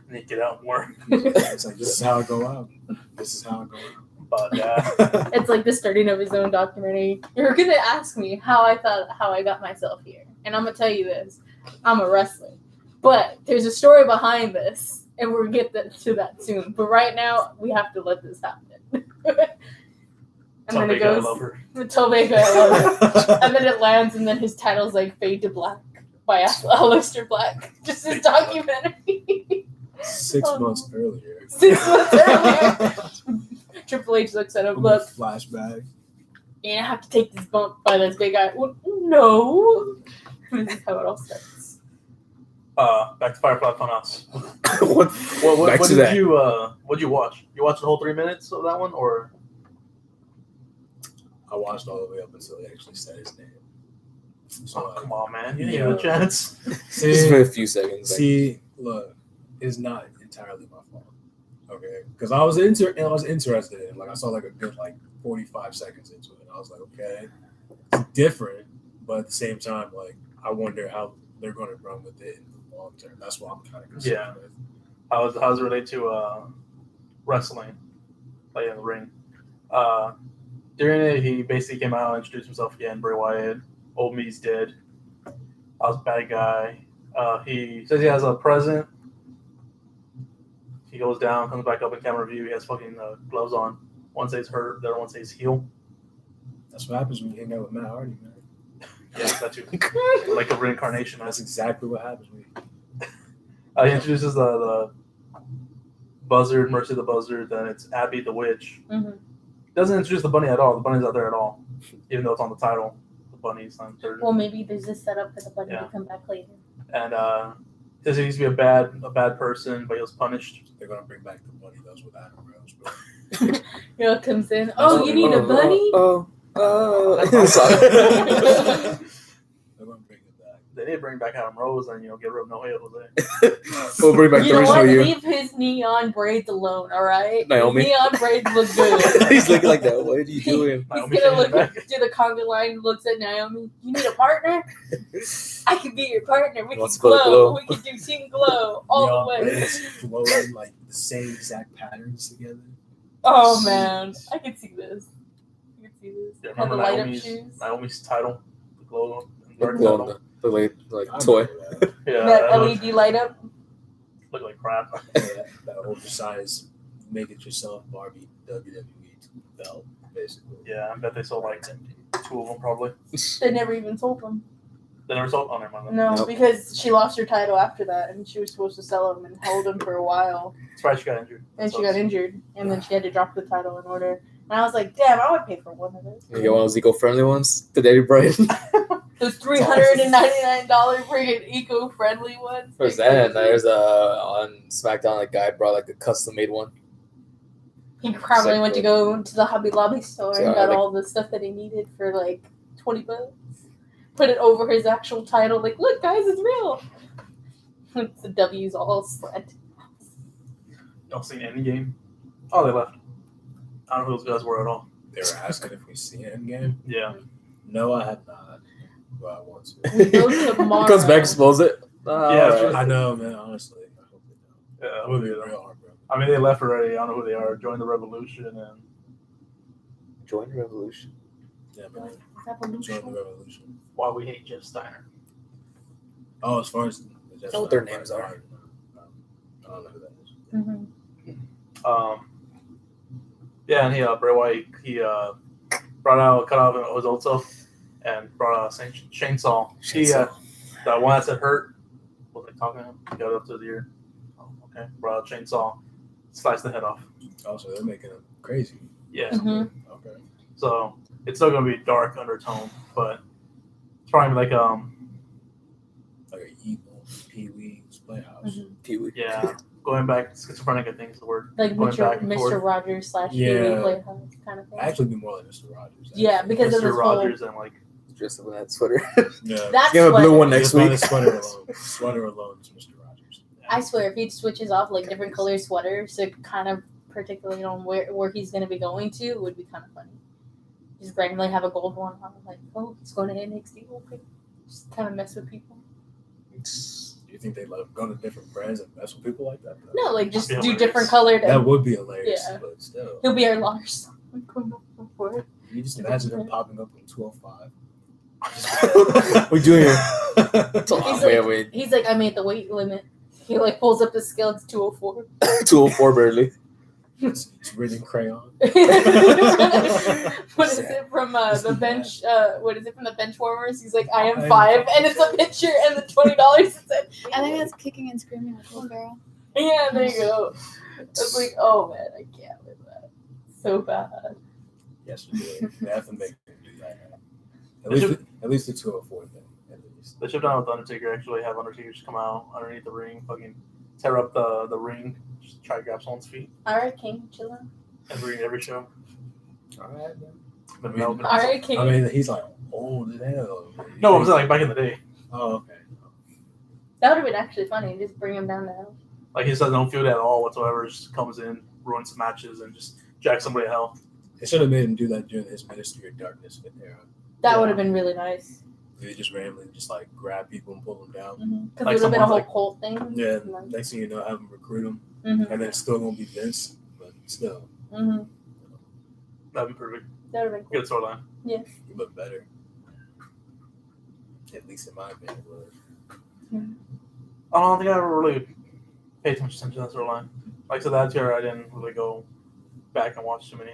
And he get out and work. It's like, this is how I go out. This is how I go But yeah, out. It's like the starting of his own documentary. You're gonna ask me how I got myself here, and I'm gonna tell you this: I'm a wrestler, but there's a story behind this, and we'll get to that soon. But right now, we have to let this happen. And then it Tomega, I goes, love her. Tomega, I love it. And then it lands, and then his title's like Fade to Black by Aleister Black. Just his documentary. 6 months earlier. 6 months earlier. Triple H looks at him, look, Flashback. you have to take this bump by this big guy. Well, no. This is how it all starts. Back to Firefly Funhouse. what? Back What to did that. what'd you watch? You watched the whole 3 minutes of that one, or I watched all the way up until he actually said his name. So, oh, like, come on, man, you didn't have a chance. Just for a few seconds. See, look, it's not entirely my fault. Okay, because I was interested in it. Like I saw like a good 45 seconds into it. I was like, okay, it's different, but at the same time, like I wonder how they're going to run with it in the long term. That's what I'm kind of concerned Yeah. with. How's it relate to wrestling, like in the ring? During it, he basically came out and introduced himself again. Bray Wyatt, old me's dead. I was a bad guy. He says he has a present. He goes down, comes back up in camera view. He has fucking gloves on. One says hurt, the other one says heal. That's what happens when you hang out with Matt Hardy, man. Yeah, that too. Like a reincarnation. That's exactly what happens when you. He introduces the Buzzard, Mercy the Buzzard. Then it's Abby the Witch. Mm-hmm. Doesn't introduce the bunny at all. The bunny's not there at all, even though it's on the title. The bunny's not there. Well, maybe there's this setup for the bunny Yeah. to come back later. And Does he used to be a bad person, but he was punished? They're gonna bring back the bunny that was with Adam Rose, bro. Comes in. Oh, you need a bunny? Sorry. They're gonna bring it back. They did bring back Adam Rose and get rid of No Way Jose. We'll bring back You the know what? original year. Leave his neon braids alone, all right? Naomi. His neon braids look good. He's looking like that. What are you doing? He's Naomi gonna came look back. to the conga line, looks at Naomi. You need a partner? I can be your partner. We can Wants to put a glow. glow. We can do team glow all the way. It's flowing like the same exact patterns together. Oh man, I can see this. I can see this. Yeah, Have the remember light up shoes. Naomi's title, the glow, The dark glow title. on the like I toy. remember that. Yeah, That that looked, LED light up. looked like crap. That oversized, make it yourself Barbie WWE belt, basically. Yeah, I bet they sold like It's empty. 2 of them probably. They never even sold them. They never sold. Oh, never mind. No, Nope. because she lost her title after that, and she was supposed to sell them and hold them for a while. That's why she got injured. And she got injured, and then she had to drop the title in order. And I was like, damn, I would pay for one of those. You get one of those eco-friendly ones. The Daddy Bright. Those $399 friggin' eco-friendly ones. Where's that? And there's on SmackDown, a guy brought like a custom-made one. He probably Sick, went to bro. go to the Hobby Lobby store So, and got like- all the stuff that he needed for like $20. Put it over his actual title. Like, look, guys, it's real. The W's all slant. Y'all seen any game? Oh, they left. I don't know who those guys were at all. They were asking if we see Endgame. Yeah. No, I have not. But I want to. We go tomorrow. Comes back, explodes it. Yeah, Alright. I know, man. Honestly, I hope they don't. Yeah, That would be real heartbroken. I mean, they left already. I don't know who they are. Join the revolution and Join the revolution. Yeah, man. Revolution. Join the revolution. why we hate Jeff Steiner. Oh, as far as Know what their names are. I don't know who that is. Mhm. Yeah, and Bray Wyatt, he brought out, cut off his old self and brought out a chainsaw. He, Chainsaw. that one that said hurt, was like talking to him, he got it up to his ear. Oh, okay. Brought out a chainsaw, sliced the head off. Also, they're making it crazy. Yeah. Mhm. Okay. So it's still gonna be dark undertone, but it's probably like Like an evil Pee-wee's Playhouse. Mhm. Pee-wee. yeah, going back schizophrenic, I think is the word. Like Going back Mr. and forth. Mr. Rogers / Yeah. Pee-wee Playhouse kind of thing. Actually, be more like Mr. Rogers. Yeah, because of Mr. this Rogers and like Dressed up in that sweater. Yeah. That's Give him a what blue one Just next by week. the sweater alone. Sweater alone is Mr. Rogers. I swear, if he switches off like different color sweaters to kind of particularly on where he's going to be going to, it would be kind of funny. Just randomly have a gold one on, like, oh, it's going to NXT. Okay. Just kind of mess with people. Do you think they let him go to different brands and mess with people like that? though? No, like just That'd be do hilarious. different colored. That would be hilarious, Yeah. but still. He'll be our Lars. For it. You just imagine him popping up in 205. We're doing here. He's like, he's like, I made the weight limit. He like pulls up the scale. It's 204. 204 barely. It's written in crayon. What is it from the bench? What is it from the bench warmers? He's like, I am 5, and it's a picture and the $20 is it. I think that's kicking and screaming with Will Ferrell. Yeah, there you go. It's like, oh man, I can't with that. So bad. Yes, we do. They have to make him do that. At least the 204 thing. At least. they should have done with Undertaker. Actually, have Undertaker just come out underneath the ring, fucking tear up the ring, just try to grab someone's feet All right, King, chillin'. every show. All right, man. But I mean, no, All right, King. I mean, he's like old as hell. no, it was like back in the day. Oh, okay. That would have been actually funny. Just bring him down now. Like he says, don't feel that at all whatsoever. Just comes in, ruins some matches, and just jacks somebody to hell. They should have made him do that during his Ministry of Darkness era. That Yeah. would have been really nice. They just randomly just like grab people and pull them down. Because Like it would have been a whole someone's cult thing. Yeah, next thing you know, have them recruit them, Mm-hmm. and then it's still gonna be Vince, but still, Mm-hmm. That'd be perfect. That would have been cool. Good storyline. he look better. At least in my opinion, would. I don't think I ever really paid too much attention to that storyline. Like I said, that year I didn't really go back and watch too many.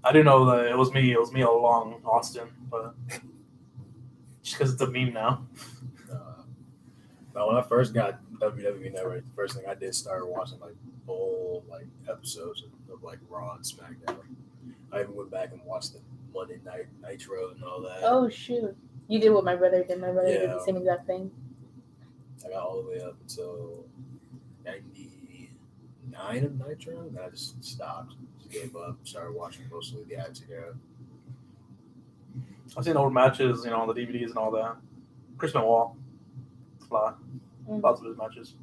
I do know that it was me all along, Austin, but just because it's a meme now. Now, when I first got WWE Network, the first thing I did started watching like old like episodes of like Raw and SmackDown. I even went back and watched the Monday Night Nitro and all that. Oh shoot! You did what my brother did. My brother did Yeah. the same exact thing. I got all the way up until 99 of Nitro, and I just stopped. Just gave up. Started watching mostly the Attitude Era. I've seen old matches, on the DVDs and all that. Chris Benoit, lots of his matches.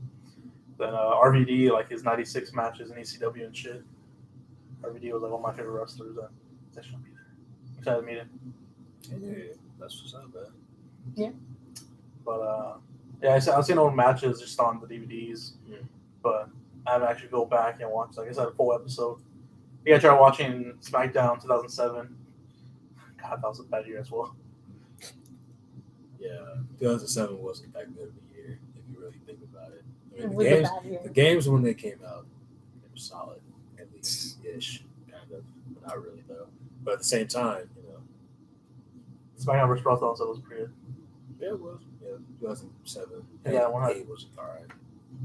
Then RVD, like his '96 matches in ECW and shit. RVD was like one of my favorite wrestlers. That should be there. Excited to meet him. Yeah, that's what's up, man. But yeah, I've seen old matches just on the DVDs, but I haven't actually go back and watch. Like I said, a full episode. Yeah, I tried watching SmackDown 2007. God, that was a bad year as well. Yeah, 2007 wasn't that good of a year if you really think about it. I It mean, was a bad year. the games when they came out, they were solid, at least ish, kind of, but not really though. But at the same time, SmackDown vs. Raw also was pretty good. yeah, it was. Yeah, 2007. Yeah, 8 was alright.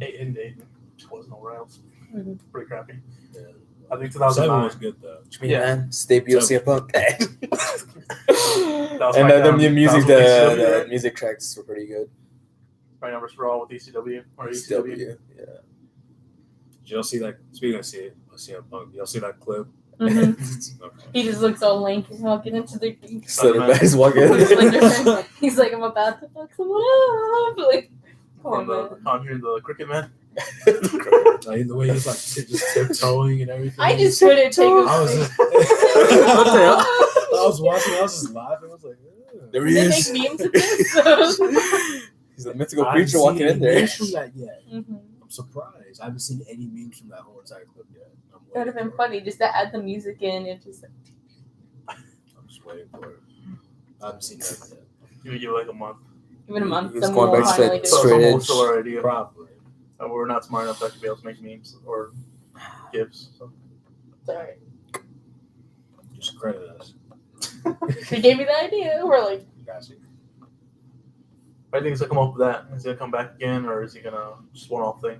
8 wasn't alright. Mhm. Pretty crappy. Yeah. I think 7 2009 was good though. What you mean, Yeah. man? Stay CM Punk. was And then SmackDown. the music, That was with the ECW, music tracks were pretty good. SmackDown vs. Raw with ECW or ECW. Yeah. Did y'all see speaking of CM Punk, y'all see that clip? Mhm. Okay. He just looks all lanky walking into the Slender Man's walking. Slenderman. He's like, I'm about to fuck someone up. Like, come on, From the man. Conjuring the Cricket Man. Like, the way he's like just tiptoeing and everything. I just couldn't take him. I was serious. What the hell? I was watching, I was just laughing. I was like, "Ugh." There he They is. make memes of this. He's a mythical I haven't creature walking seen in any there. memes from that yet. Mhm. I'm surprised. I haven't seen any memes from that whole entire clip yet. I'm That would have waiting been for it. funny just to add the music in and just. I'm just waiting for it. I haven't seen that yet. You would give it like a month. Even a month, He's someone going will back finally straight- do So it. straight someone will edge. steal our idea. Probably. And we're not smart enough to actually be able to make memes or gifs. So. Sorry. Just credit us. He gave me the idea. We're like, Got you. I think he's gonna come up with that. Is he gonna come back again, or is he gonna just one-off thing?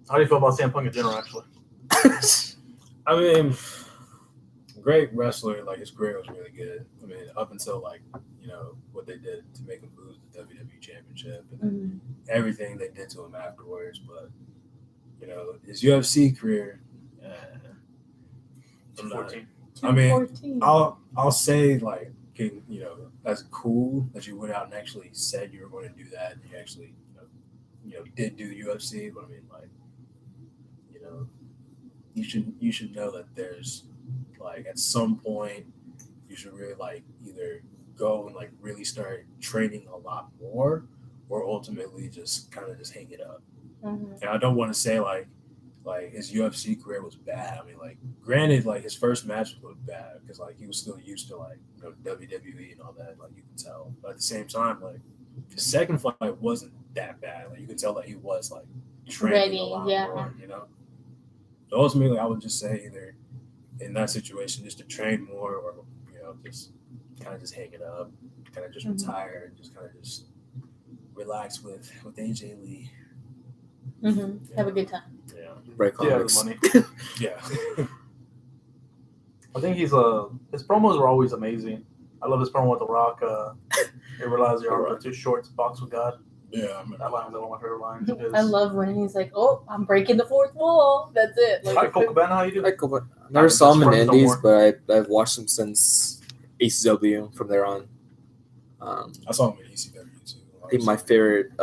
How do you feel about CM Punk in general, actually? I mean, great wrestler. Like, his career was really good. I mean, up until what they did to make him lose the WWE Championship and everything they did to him afterwards. But his UFC career, I'm not- 14. I mean, 214. I'll say that's cool that you went out and actually said you were going to do that, and you actually did do UFC. But I mean, you should know that there's at some point you should really either go and really start training a lot more, or ultimately just kind of just hang it up. Mhm. And I don't want to say his UFC career was bad. I mean, granted, his first match was bad because he was still used to WWE and all that. You can tell, but at the same time, his second fight wasn't that bad. You could tell that he was training Ready, a lot yeah. more. So ultimately, I would just say either in that situation just to train more, or just kind of just hang it up, kind of just Mhm. retire, and just kind of just relax with AJ Lee. Have a good time. Yeah. Right Yeah, the comics. money. Yeah. I think his promos were always amazing. I love his promo with The Rock. You realize your arms are too short to box with God. Yeah, I remember. That line was one of my favorite lines. of his. I love when he's like, "Oh, I'm breaking the fourth wall." That's it. Hi, Cole Cabana, how you doing? Like, but I never saw him in Friends no Indies, more. but I've watched him since ACW from there on. I saw him in ECW too. I think my favorite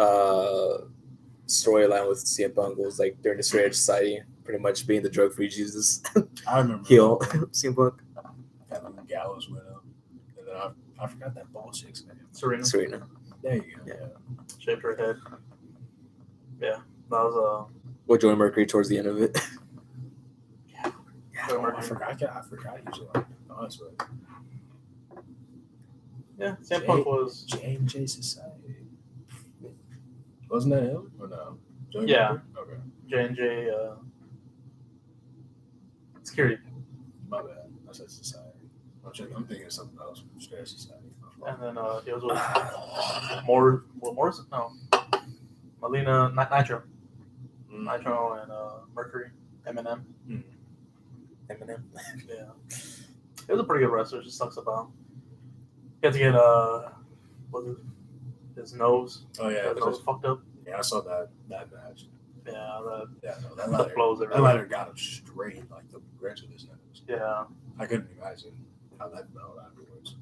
storyline with CM Punk was during the Straight Edge Society, pretty much being the drug-free Jesus I remember heel CM Punk. having Gallows with him, and then I forgot that ball chick's name. Serena. There you go. Yeah. Shaved her head. Yeah, that was With Joey Mercury towards the end of it. Oh, I forgot. I forgot he was honestly. yeah. CM Punk was J&J Society. Wasn't that him or no? Joey Yeah. Mercury? Okay. J&J security, My bad. I said Society. I'm thinking of something else. Straight Society. and then he was with Morrison? No, Melina Nitro, Nitro and Mercury, Eminem. Eminem. Yeah, it was a pretty good wrestler. It just sucks about. He had to get was it his nose. Oh yeah, His nose fucked up. I saw that match. Yeah, That the ladder, blows that everywhere. ladder got him straight, like the bridge of his nose. Yeah, I couldn't imagine how that felt afterwards.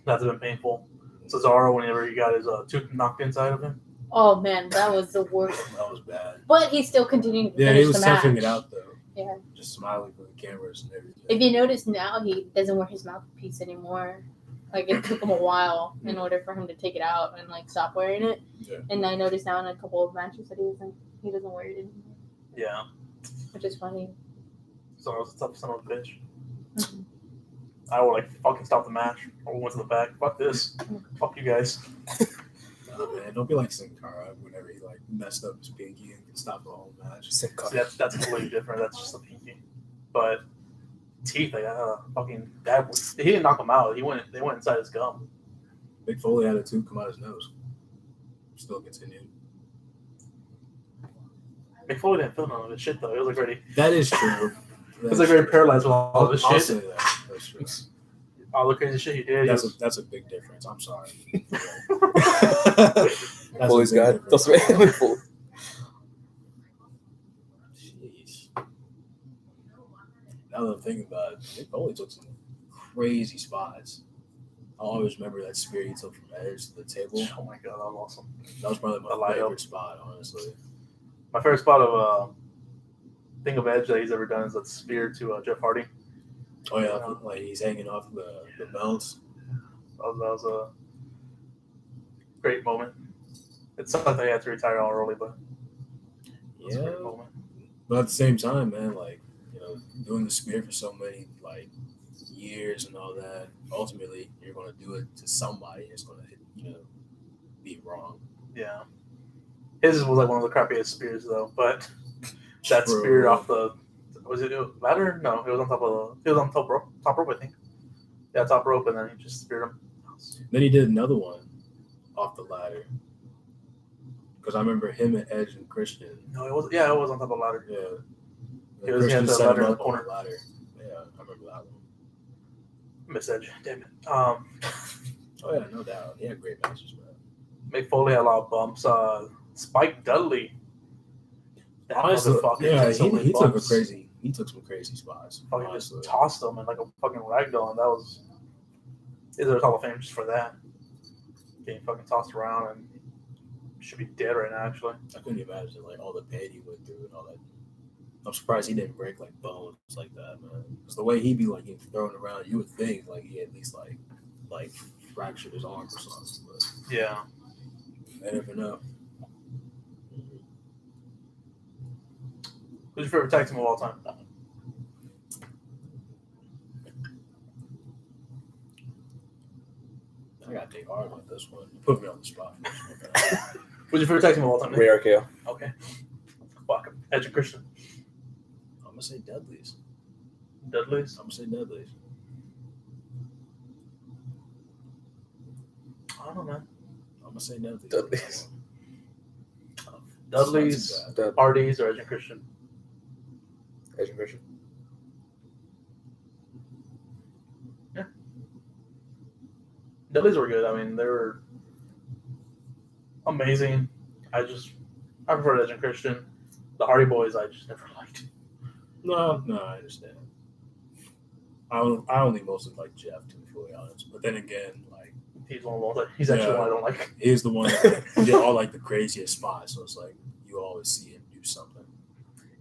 that's been painful. Cesaro, whenever he got his tooth knocked inside of him. Oh man, that was the worst. That was bad. But he still continued to Yeah, finish he was the match. toughing it out though. Yeah. Just smiling for the cameras and everything. If you notice now, he doesn't wear his mouthpiece anymore. Like it took him a while in order for him to take it out and like stop wearing it. Yeah. And I noticed now in a couple of matches that he doesn't wear it anymore, Yeah, which is funny. Cesaro's a tough son of a bitch. Mhm. I would like fucking stop the match or went to the back. Fuck this. Fuck you guys. Nah, man, don't be like Sin Cara whenever he like messed up his pinky and can stop the whole match. Sick See, that's completely different. That's just a pinky. But teeth, like fucking that. He didn't knock him out. They went inside his gum. Big Foley had a tooth come out his nose. Still continued. McFoley didn't feel none of his shit though. He was like already. That is true. He was like very paralyzed with all of his I'll shit. say that. That's true. All the crazy shit he did. That's a big difference. I'm sorry. Foley's got. That's right. Foley. Jeez. Now that I'm thinking about it, Big Foley took some crazy spots. I always remember that spear he took from Edge to the table. Oh my god, that was awesome. That was probably The my light favorite up. spot, honestly. My favorite spot of thing of Edge that he's ever done is that spear to Jeff Hardy. Oh yeah, like he's hanging off the belts. That was a great moment. It sucked that he had to retire all early, but it was a great Yeah, moment. but at the same time, man, like doing the spear for so many like years and all that. Ultimately, you're going to do it to somebody. It's going to be wrong. Yeah. His was like one of the crappiest spears though, but that True. spear off the was it ladder? No, it was on top rope, I think. Yeah, top rope, and then he just speared him. Then he did another one off the ladder. Because I remember him and Edge and Christian. No, it was it was on top of the ladder. Yeah. He had the set ladder him in up the on corner. the ladder. Yeah, I remember that one. Miss Edge, damn it. Oh yeah, no doubt. He had great matches, man. Mick Foley had a lot of bumps. Spike Dudley. That Honestly, motherfucker yeah, had so many he took bumps. some crazy spots. Fucking Honestly. just tossed him in like a fucking ragdoll, and that was. Is there a Hall of Fame just for that? Getting fucking tossed around and should be dead right now, actually. I couldn't imagine like all the pain he went through and all that. I'm surprised he didn't break like bones like that, man. Because the way he'd be like getting thrown around, you would think like he at least like fractured his arm or something. But Yeah. I never know. Who's your favorite tag team of all time? I gotta take hard on this one. You put me on the spot. For this one, man. Who's your favorite tag team of all time? Nick? Ray RKO. Okay. Fuck him. Edge and Christian. I'm gonna say Dudley's. Dudley's. I'm gonna say Dudley's. I don't know, man. I'm gonna say Dudley's. Dudley's. Dudley's, Not too bad. Hardys, or Edge and Christian. Edge and Christian. Dudley's were good. I mean, they were amazing. I prefer Edge and Christian. The Hardy Boys, I just never liked. No, I understand. I only mostly like Jeff, to be fully honest. But then again, like He's one of the ones he's actually Yeah. one I don't like. he's the one that did all like the craziest spots. So it's like you always see him do something.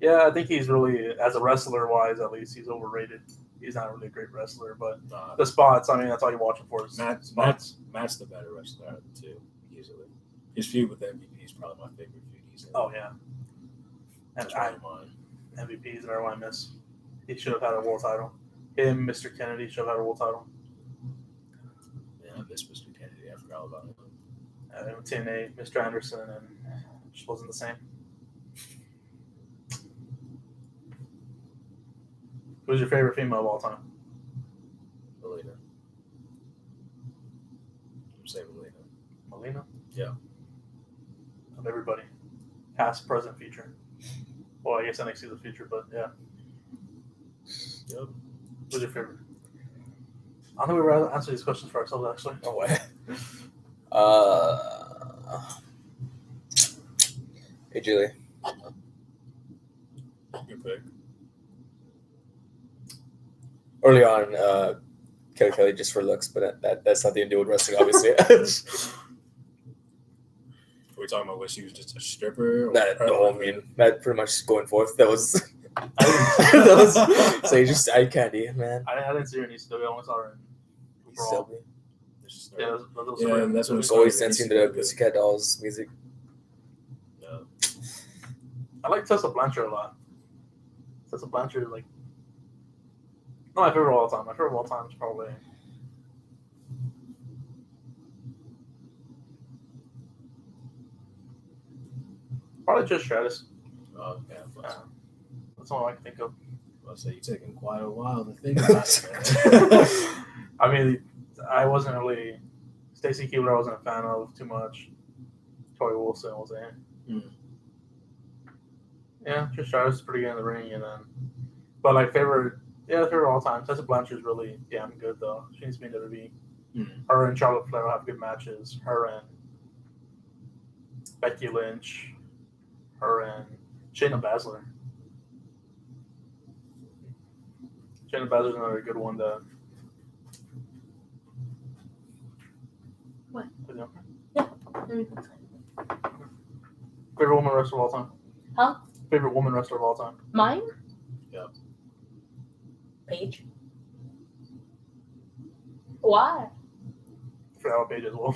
Yeah, I think he's really, as a wrestler wise, at least, he's overrated. He's not really a great wrestler, but the spots, I mean, that's all you're watching for is Matt's the better wrestler out of the two, easily. His feud with MVP is probably my favorite feud he's in. Oh, yeah. And That's probably mine. MVP is another one I miss. He should have had a world title. Him, Mr. Kennedy, should have had a world title. Yeah, I miss Mr. Kennedy. I forgot about him. And TNA, Mr. Anderson, and it just wasn't the same. Who's your favorite female of all time? Melina. I'm saying Melina. Melina? Yeah. Of everybody. Past, present, future. Well, I guess NXT is the future, but yeah. Yep. Who's your favorite? I don't think we were answering these questions for ourselves, actually. Oh, wow. Hey, Julie. Good pick. Early on, Kelly just for looks, but that's nothing to do with wrestling, obviously. Are we talking about what she was just a stripper? Or I mean, that pretty much going forth. That was. I So you just eye candy, man. didn't see her in East. I only saw her in Still Brawl. Just Yeah, that was Yeah, and that's when was always dancing to the Pussycat Dolls music. No. I like Tessa Blanchard a lot. Tessa Blanchard, like, not my favorite of all time. My favorite of all time is probably. Probably just Stratus. Oh, yeah. That's all I can think of. I'll say you're taking quite a while to think about it, man. I mean, I wasn't really. Stacey Keebler I wasn't a fan of too much. Tori Wilson was in. Mm. Yeah, Trish Stratus is pretty good in the ring, and then. But, like, favorite of all time. Tessa Blanchard's really damn good, though. She needs to be in WWE. Mm. Her and Charlotte Flair will have good matches. Her and Becky Lynch. Her and Shayna Baszler. Shayna Baszler's another good one to. What? Yeah. Yeah. Favorite woman wrestler of all time? Huh? Favorite woman wrestler of all time? Mine? Yeah. Paige. Why? I forgot about Paige as well.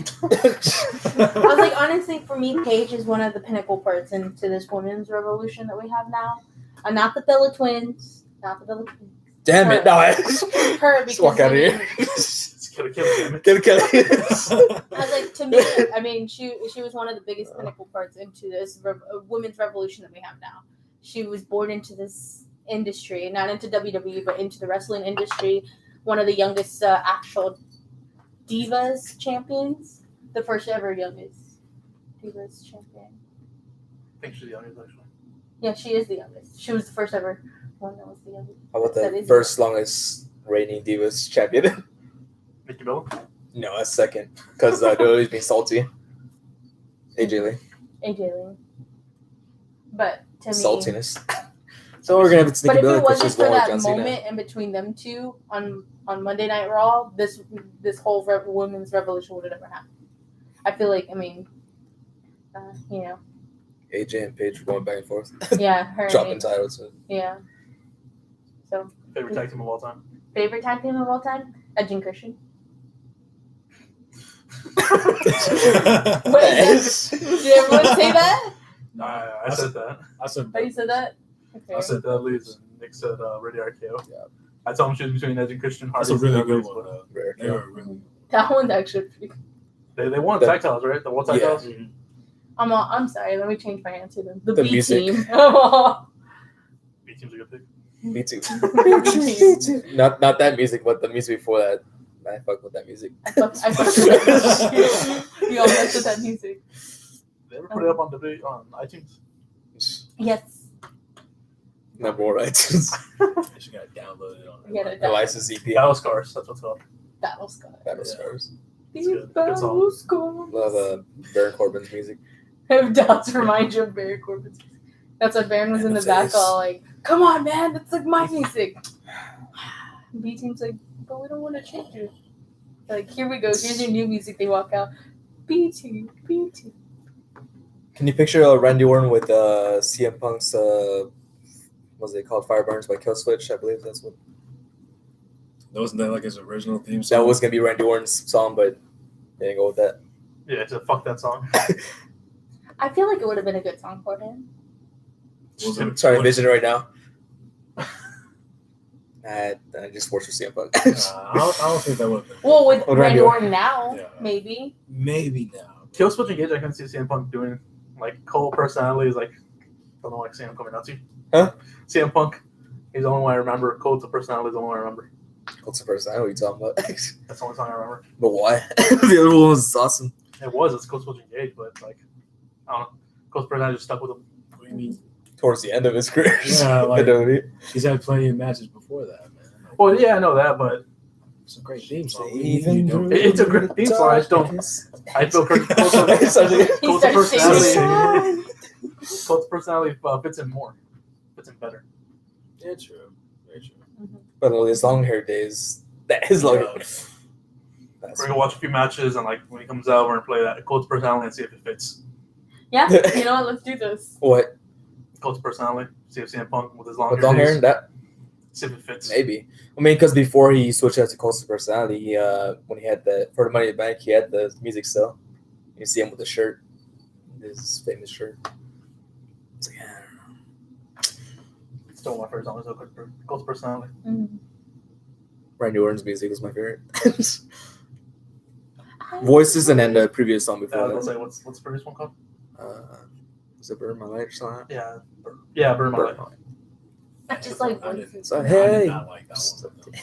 I was like, honestly, for me, Paige is one of the pinnacle parts into this women's revolution that we have now. Not the Bella Twins. Not the Bella Twins. Damn it! No, Her, just because walk out of I here. mean, It's Kelly, damn it. Kelly. I was like, to me, I mean, she was one of the biggest pinnacle parts into this women's revolution that we have now. She was born into this industry, not into WWE, but into the wrestling industry. One of the youngest actual Divas champions, the first ever youngest Divas champion. I think she's the youngest, actually. Yeah, she is the youngest. She was the first ever one that was the youngest. How about That the is- first longest reigning Divas champion? Nikki Bella? No, a second. Because WWE's being salty. AJ Lee. AJ Lee. But to me, Saltiness. So we're going to have to but think if about it it because wasn't she's for lower that John Cena. moment in between them two on Monday Night Raw, this whole women's revolution would have never happened. I feel like, I mean, you know, AJ and Paige were going back and forth. yeah, her, Dropping titles. yeah. So, Favorite tag team of all time? favorite tag team of all time? Edge and Christian. What is that? Did everyone say that? I said that. I said Oh, you said that? Okay. I said Dudley's, and Nick said Radio RKO. Yeah. I told him she was between Edge and Christian. That's a Hardy's really and good Dudley's, one, but though. Rare. They were really That one's actually pretty good. They won The- tag titles, right? The world tag Yeah. titles? I'm sorry, let me change my answer then. The The B music. team. B team's a good pick. Me too. Me too. Not that music, but the music before that. I fuck with that music. I fuck with that music. We all mess with that music. They ever put it up on iTunes? Yes. Number one iTunes. She got downloaded on We gotta The license EP. Battle Scars, that's what's called. Battle Scar. Battle Yeah. Scars. It's good. Good Battle song. Scar. Love Baron Corbin's music. Doubts remind you of Barry Corbin's music. That's why Baron was in the back all like, come on, man, that's like my music. B team's like, but we don't want to change it. Like, here we go. Here's your new music. They walk out. B team. Can you picture Randy Orton with CM Punk's what's it called? Fireburns by Killswitch, I believe that's what. Wasn't that like his original theme song? That was gonna be Randy Orton's song, but they didn't go with that. Yeah, it's a fuck that song. I feel like it would have been a good song for him. Was it- Sorry, envision it right now. I just works for CM Punk. I don't think that would have been. Well, with With Randy Randy Orton now, Yeah. maybe. Maybe now. Kill Switch Engage, I can see CM Punk doing. Like, Cole personality is like, I don't know, like CM coming out to you. Huh? CM Punk, he's the only one I remember. Cole's personality is the only one I remember. What's the first? I know what you're talking about. That's the only song I remember. But why? The other one was awesome. It's Coach Switch Engage, but like, I don't know. Cole's personality just stuck with him. What do you mean? Towards the end of his career. Yeah, like- I know it. He's had plenty of matches before that, man. Like, Well, yeah, I know that, but it's a great theme song. Even You don't- It's a great theme song, I just don't- I feel Coach's He starts personality. Coach's personality fits him more. Fits him better. Yeah, true. Very true. But all his long hair days, that is like. Yeah. We're gonna watch a few matches, and like when he comes out, we're gonna play that Coach's personality and see if it fits. Yeah, you know what? Let's do this. What? Coach's personality. See if CM Punk with his long With hair. long hair? days, That See if it fits. maybe. I mean, because before he switched out to Coastal personality, he when he had for the Money in the Bank, he had the music still. You see him with the shirt, his famous shirt. It's like, I don't know. Still my favorite song is Coach's personality. Mm-hmm. Randy Orton's music was my favorite. Voices and then the previous song before Let's that. say what's the previous one called? Was it Burn My Light or something? Yeah, Burn My Light. I just like I voices. didn't, So, I hey. did not like that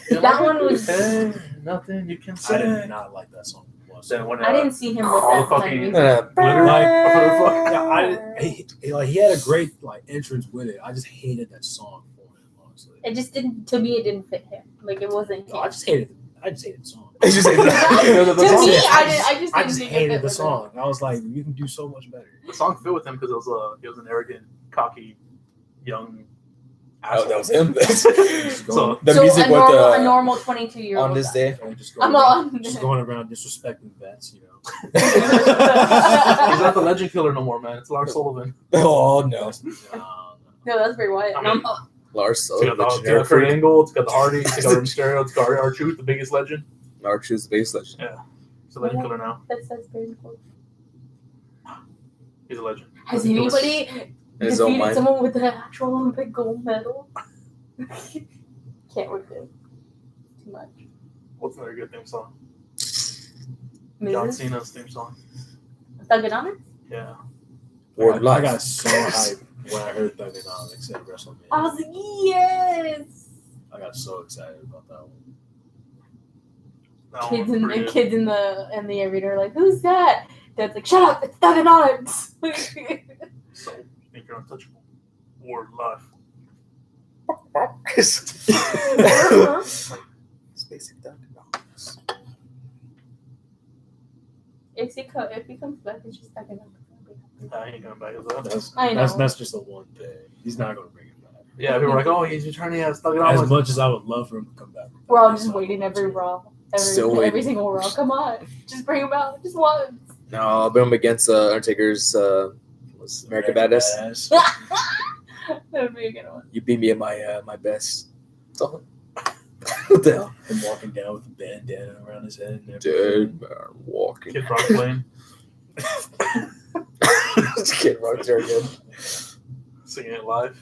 one. That one was. Hey, nothing you can I say. did not like that song. Then when I didn't see him with all that the fucking- kind of He had a great entrance with it. I just hated that song for him, honestly. It just didn't. To me, it didn't fit him. Like it wasn't. No, I just hated the song. It's just like, To me, I I just I didn't just think it hated fit the with song. I was like, you can do so much better. The song fit with him because he was an arrogant, cocky, young oh, asshole. that was him. So The so music a with normal, a normal 22-year-old on this day. And just I'm going, on. around, just going around disrespecting vets, you know. he's not the legend killer no more, man. It's Lars Sullivan. Oh no, No, that's very white. I mean, Lars It's got Sullivan, the Kurt Angle, it's got the Hardy, it's got Mysterio, it's got R-Truth, the biggest legend. Lars is the bass legend. He's a legend killer now. That's very cool. He's a legend. Has anybody In his own defeated mind. someone with an actual Olympic gold medal? Can't with it. Too much. What's another good theme song? Mrs. John Cena's theme song. Thugonomics? Yeah. Word I life. got so hyped when I heard Thugonomics at WrestleMania. I was like, yes! I got so excited about that one. That Kids one's in pretty the good. kids in the arena are like, who's that? Dad's like, shut up, it's Thugonomics! So, think you're untouchable. Word life. Spacing down. if he comes back, it's just Thugonomics. He ain't coming back as that. I know. That's just the one thing. He's not going to bring it back. Yeah, people were like, oh, he's returning as As Thugonomics. much as I would love for him to come back. We're all just waiting every Raw. Still Every waiting. single Raw. Come on. Just bring him out. Just once. No, I'll put him against Undertaker's was American Badass. That would be a good one. You beat me at my best. That's all. What the hell? Him walking down with a bandana around his head. And Dude, walking. Kid Rock playing, Kid Rock's very good. singing it live.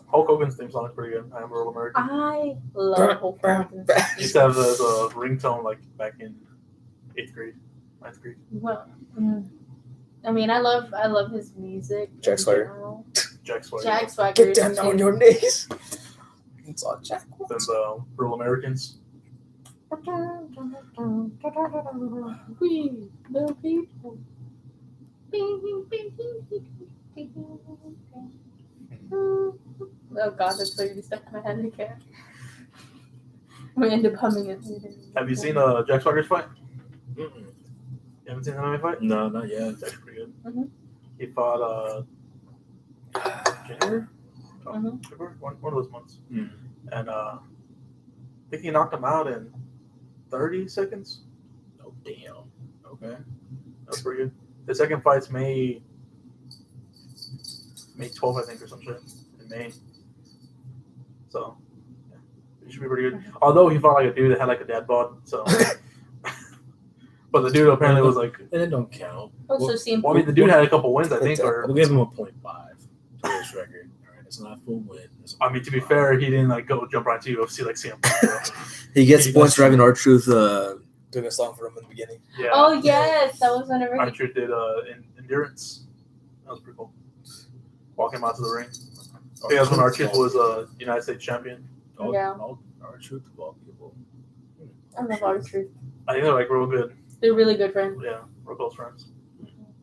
Hulk Hogan's theme song is pretty good. I Am a Real American. I love Hulk Hogan. He used to have as a ringtone like back in 8th grade, 9th grade. Well, I mean, I love his music. Jack in Swagger. general. Jack Swagger. Jack Swagger. Get down on your knees. It's all Jack. Then the Real Americans. We the people. Oh God, that's literally stuck in my head. I can't. I'm gonna end up humming it. Have you seen Jack Swagger's fight? Mm-mm. You haven't seen the MMA fight? No, not yet. It's actually pretty good. Mhm. He fought January? Mhm. February? One of those months. Mm. And I think he knocked him out in 30 seconds. Oh, damn. Okay. That was pretty good. The second fight's May 12th, I think, or some shit. In May. So, yeah. It should be pretty good. Although he fought like a dude that had like a dad bod, so. But the dude apparently was like. And it don't count. Also, CM Well, I mean, the dude had a couple wins, I think, or. We'll give him a 0.5 to his record. All right, it's not a full win. It's a I mean, to be 0.5. fair, he didn't like go jump right to UFC like CM Punk. He gets He points does. for having R-Truth doing a song for him in the beginning. Yeah. Oh yes, that was whenever he Archer did endurance. That was pretty cool. Walk him out to the ring. I think that's when Archer was United States champion. Yeah. Our truth of all people. I love R-Truth. I think they're like real good. They're really good friends. Yeah, real close friends.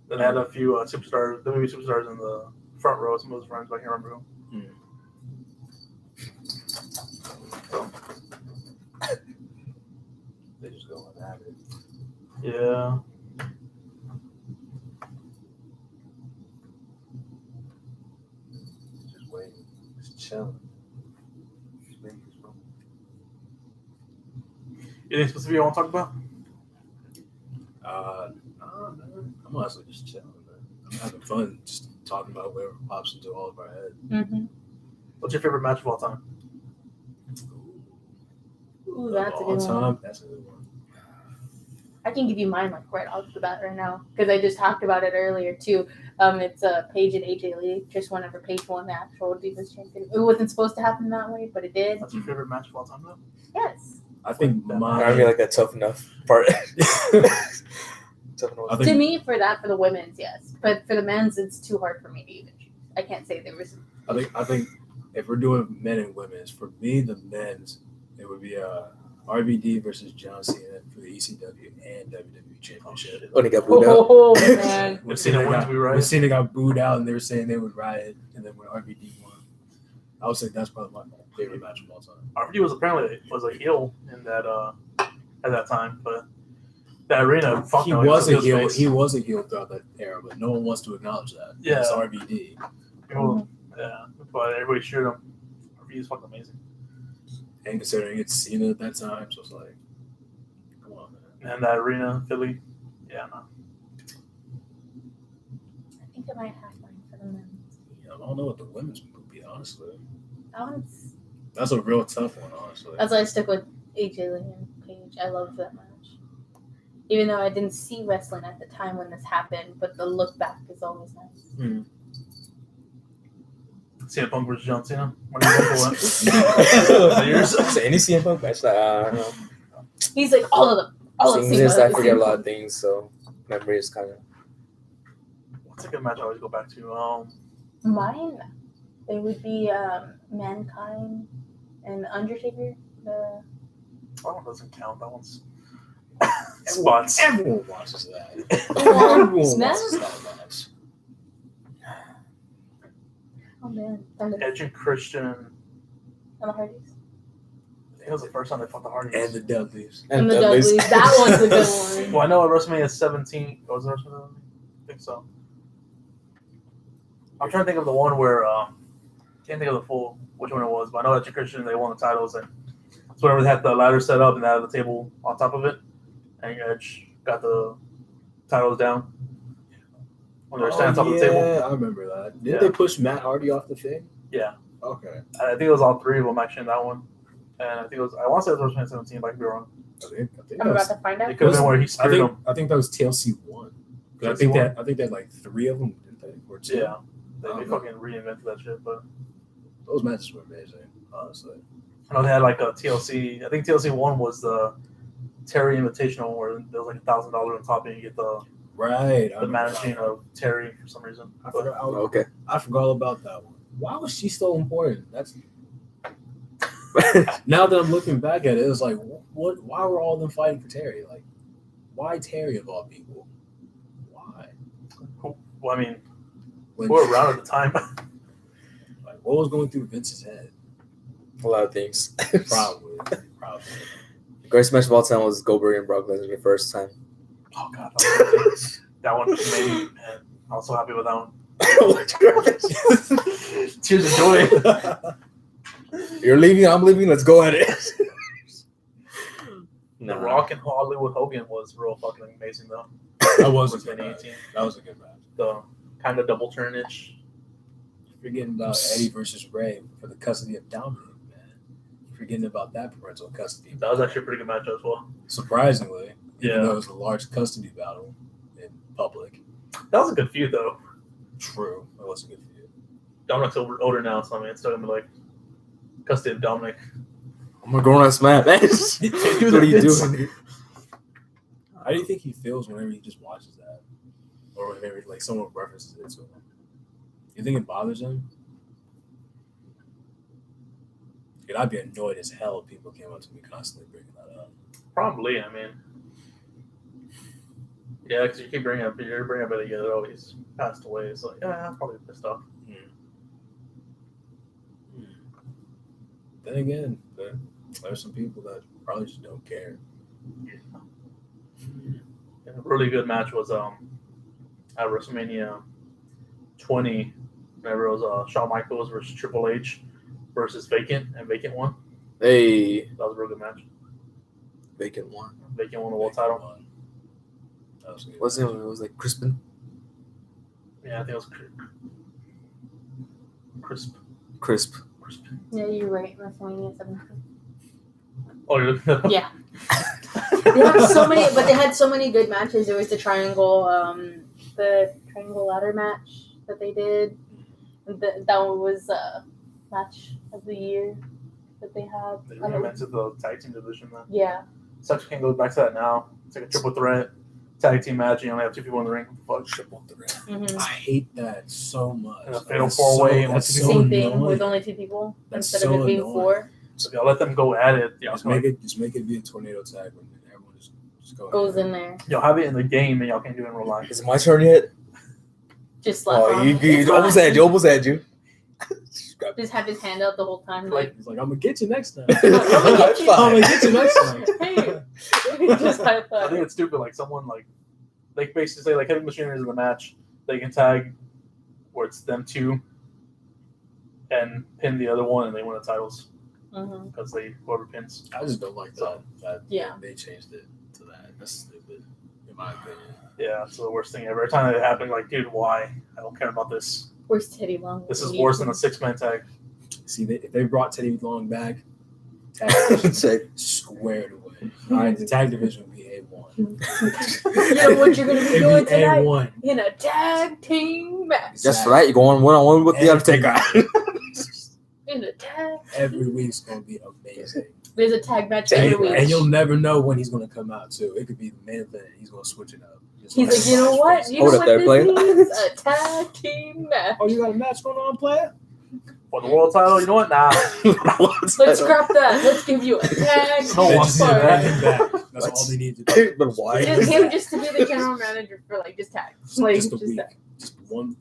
Then they had a few superstars, WWE superstars in the front row. Some of those friends, but I can't remember who. So They just go and have it. Yeah. Just waiting, just chilling. Just waiting for this moment. Anything specific you want to talk about? Nah, man. I'm honestly just chilling, man. I'm having fun just talking about whatever pops into all of our head. Mm-hmm. What's your favorite match of all time? Ooh, that's a All good one. time, that's a good one. I can give you mine like right off the bat right now because I just talked about it earlier too. It's Paige and AJ Lee just whenever Paige won the actual Divas Champion. It wasn't supposed to happen that way, but it did. What's your favorite match of all time, though? Yes. I think That mine. I mean, like that tough enough part. Tough enough. I To think- me, for the women's, yes, but for the men's, it's too hard for me to even choose. I can't say there was. I think if we're doing men and women's, for me the men's, it would be RVD versus John Cena for the ECW and WWE Championship. When he got booed out. Oh man. When Cena went to be When riot. Cena got booed out and they were saying they would riot, and then when RVD won, I would say that's probably my favorite match of all time. RVD was apparently a heel in that at that time, but that arena. Fuck He no, was a his heel. face. He was a heel throughout that era, but no one wants to acknowledge that. Yeah. It's RVD. People- yeah, but everybody cheered him. RVD's fucking amazing. And considering it's Cena at that time, so it's like, come on, man. And that arena, Philly. Yeah, no. I think I might have mine for the men's. I don't know what the women's would be, honestly. That one's. That's a real tough one, honestly. That's why I stuck with AJ Lee and Paige. I love that match. Even though I didn't see wrestling at the time when this happened, but the look back is always nice. CM Punk versus John Cena. When he went for what? Years? So any CM Punk match, like, I don't know. He's like all of them. All of Seeing them. this, I forget a lot of things, so memory is kind of. What's a good match I always go back to? Mine, it would be Mankind and Undertaker. The That one doesn't count. That one's spots. Everyone watches that. Well, Everyone Smash- watches that match. oh man, and the Edge and Christian. Hardys. I think it was the first time they fought the Hardys. And the Dudleys. And the Dudleys. That one's a good one. Well, I know at WrestleMania 17. Was it WrestleMania? I think so. I'm trying to think of the one where can't think of the full which one it was, but I know Edge and Christian they won the titles, and it's whenever they had the ladder set up and they had the table on top of it, and Edge got the titles down when they were standing on top of the table. Yeah, I remember that. Didn't Yeah. they push Matt Hardy off the thing? Yeah. Okay. I think it was all three of them actually in that one, and I think it was I want to say it was WrestleMania 17, but I could be wrong. I think I'm that about was, to find out. It could have been where he I speared think, them. I think that was TLC 1. 'Cause I TLC think 1? that they had like 3 of them, didn't they? Or 2? Yeah, they Okay. fucking reinvented that shit, but. Those matches were amazing, honestly. I know they had like a TLC. I think TLC 1 was the Terry Invitational where there was like $1,000 on top and you get the Right. I remember managing that one. of Terry for some reason. I But forgot, Okay. I forgot all about that one. Why was she so important? That's now that I'm looking back at it, it's like, what? Why were all of them fighting for Terry? Like, why Terry of all people? Why? well, I mean, When, who were around at the time? like, what was going through Vince's head? A lot of things. Probably. The greatest match of all time was Goldberg and Brock Lesnar the first time. Oh god, that one made me. Man, I was so happy with that one. Tears of joy. You're leaving, I'm leaving, let's go at it. The Rock and Hollywood Hogan was real fucking amazing though. That was a good match. 2018. That was a good match. The kind of double turn-ish. Forgetting about Eddie versus Ray for the custody of Dominic, man. Forgetting about that parental custody. That was actually a pretty good match as well. Surprisingly, even Yeah. though it was a large custody battle in public. That was a good feud though. True, that was a good feud. Dominic's older now, so I mean, it's still gonna be like custody of Dominic. I'm a grown ass man. What are you doing? How do you think he feels whenever he just watches that, or whenever like someone references it to him? You think it bothers him? Dude, I'd be annoyed as hell if people came up to me constantly bringing that up. Probably, I mean. Yeah, because you keep bringing up, that you know he's passed away. It's like, yeah, I'm probably pissed off. Then again, there's some people that probably just don't care. really good match was at WrestleMania 20. Whenever it was Shawn Michaels versus Triple H versus Vacant, and Vacant won. Hey, That was a real good match. Vacant one. Vacant won the world title. That was good. Wasn't it? It was like Crispin. Yeah, I think it was Crisp. Crisp. Yeah, you're right. WrestleMania 17. Oh, you're looking at that? Yeah. They have so many, but they had so many good matches. There was the triangle ladder match that they did. That one was match of the year that they had. They reinvented the tag team division, man. Yeah. Such can't go back to that now. It's like a triple threat tag team match. You only have 2 people in the ring. Fuck. Triple threat. Mm-hmm. I hate that so much. And a fatal 4-way and That's two so Same thing annoying. with only 2 people That's instead so of it being annoying. 4. So if y'all let them go at it, y'all Just make it be a tornado tag when everyone just go Goes in there. y'all have it in the game and y'all can't do it in real life. Is it my turn yet? Just slap Oh, on. you It's almost fine. had you. Almost had you. Just have his hand out the whole time. Like, He's like, I'm gonna get you next time. High I'm five. gonna get you next time. hey. Just high I five. think it's stupid. Like someone like they basically say like heavy machinery is in the match. They can tag where it's them 2 and pin the other one and they win the titles Mm-hmm. because they whoever pins. I just don't like that Yeah. they changed it to that. That's stupid, in my opinion. Yeah, it's the worst thing ever. Every time it happens, like, dude, why? I don't care about this. Where's Teddy Long? This is worse than a 6-man tag. See, if they brought Teddy Long back, tag Check. squared away. All right, the tag division would be A1. You know what you're gonna be It'd doing be tonight? A1. In a tag team match. That's right. You're going 1-on-1 with the Undertaker. In a tag. Every week's gonna be amazing. There's a tag match Tag every week. And you'll never know when he's gonna come out too. It could be the main event. He's gonna switch it up. Just He's like, you know what? You know Hold up what there, this player. means? A tag team match. Oh, you got a match going on, player? For the world title, you know what? Nah. Let's scrap that. Let's give you a tag No, They I'm just need to sorry. bring him back. That's Let's- all they need to do. But why? Just him just to be the general manager for like just tag. Like Just a just week. tag.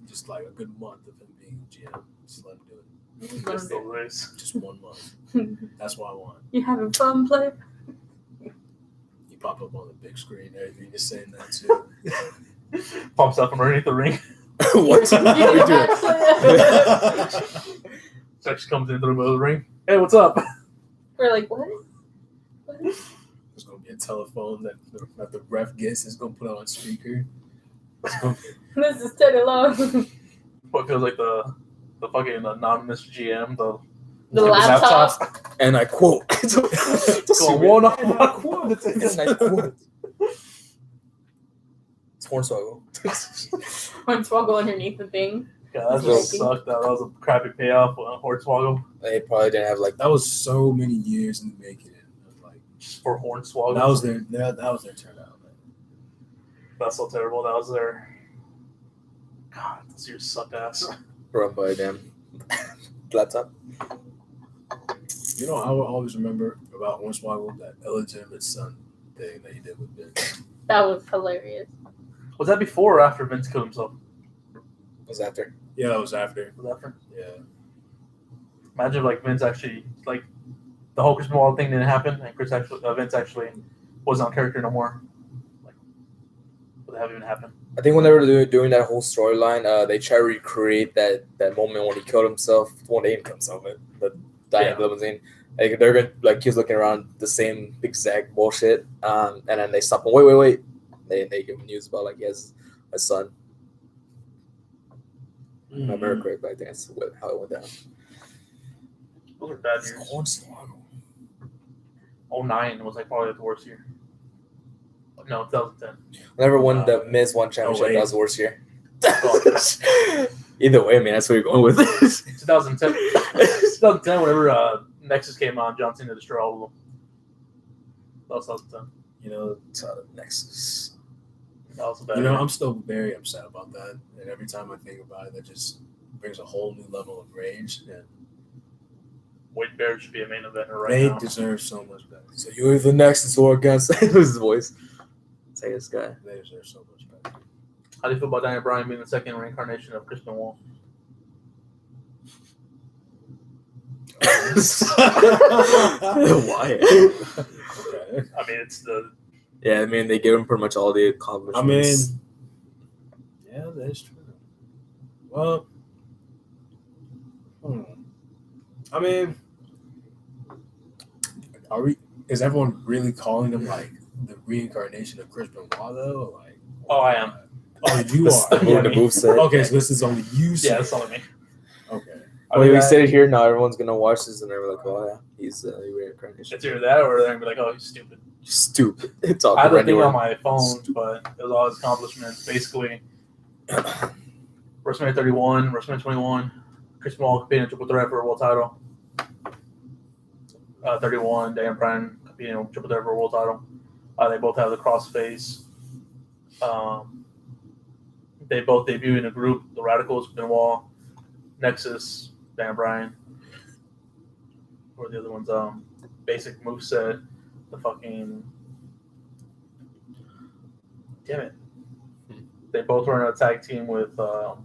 Just like a good month of him being GM. Just let him do it. Just let That's him the do race. Just 1 month. it. That's what I want. You having fun, player? You pop up on the big screen and everything. You're saying that too. Pops up from underneath the ring. What? You need a What match, player? So she comes into the middle of the ring. Hey, what's up? We're like, what? What? There's gonna be a telephone that the ref gets. Is gonna put it on speaker. It's gonna be, This is Teddy Long. What feels like the fucking anonymous GM, The laptop. And I quote. Go one off one quote. And I quote. It's Hornswoggle. Hornswoggle underneath the thing. Yeah, that just sucked. That was a crappy payoff on Hornswoggle They probably didn't have like that was so many years in the making. Like for Hornswoggle. that was their turnout. Man. That's so terrible. That was their. God, this year sucked ass. run by a damn laptop. You know, I will always remember about Hornswoggle, that illegitimate son thing that he did with Vince. That was hilarious. Was that before or after Vince killed himself? Was after. Yeah, that was after. Was that after? Yeah. Imagine if, like Vince actually like the whole Chris Benoit thing didn't happen and Vince actually wasn't on character no more. Like, would that have even happened? I think when they were doing that whole storyline, they tried to recreate that moment when he killed himself. When they didn't kill himself, the dying of the limousine. Like they're gonna like he was looking around the same exact bullshit, and then they stop him. Wait. They give him news about like he has a son. I remember correctly. I think that's how it went down. Those are bad years. Hornswoggle. 09 was like probably the worst year. No, 2010. Whenever won the Miz won championship, wait. that was the worst year. Either way, I mean that's what you're going with. 2010. 2010, whenever Nexus came on, John Cena destroyed all of them. That was 2010. You know, Nexus. That was a bad you know, year. I'm still very upset about that. And every time I think about it, that just brings a whole new level of rage. And Wade Barrett should be a main eventer right they now. deserve so much better. So you're the Nexus war against his voice. Say this guy. They deserve so much better. How do you feel about Daniel Bryan being the second reincarnation of Chris Benoit? Why? Okay. I mean, it's the Yeah, I mean, they gave him pretty much all the I accomplishments. mean, yeah, that's true. Well, I mean, is everyone really calling him like the reincarnation of Chris Benoit though? Like, Oh, I am. oh, you This is are. the Yeah, the me. moveset. Okay, so this is only you. Yeah, saying that's all I mean. Okay. I When mean, we said it here, now everyone's gonna watch this and they're like, "Oh yeah, he's the reincarnation." it's either that or they're gonna be like, "Oh, he's stupid." Stupid. It's all I had a thing anywhere. on my phone, but it was all his accomplishments. Basically, WrestleMania 31, WrestleMania 21, Chris Benoit competing in triple threat for a world title. 31, Daniel Bryan competing in triple threat for a world title. They both have the crossface. They both debut in a group, the Radicals, Benoit, Nexus, Dan Bryan. Or the other one's basic moveset, the fucking damn it. They both were in a tag team with can't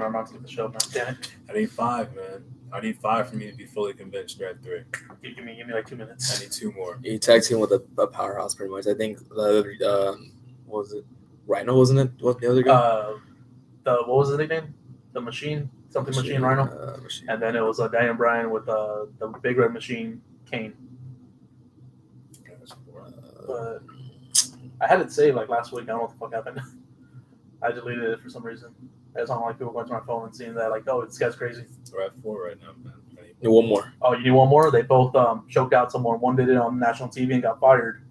remember how to get the show now. Damn it. I need 5, man. I need 5 for me to be fully convinced. You're at 3. Give me like 2 I minutes. need 2 more. He tagged team with a powerhouse, pretty much. I think what was it? Rhino, wasn't it? What the other guy? What was his nickname? The Machine? Something Machine Rhino? Machine. And then it was Daniel Bryan with the Big Red Machine, Kane. But I had it saved like last week. I don't know what the fuck happened. I deleted it for some reason. I just don't like people going to my phone and seeing that, like, oh, this guy's crazy. We're at 4 right now, man. Yeah, one more. Oh, you need one more? They both choked out someone. One did it on national TV and got fired.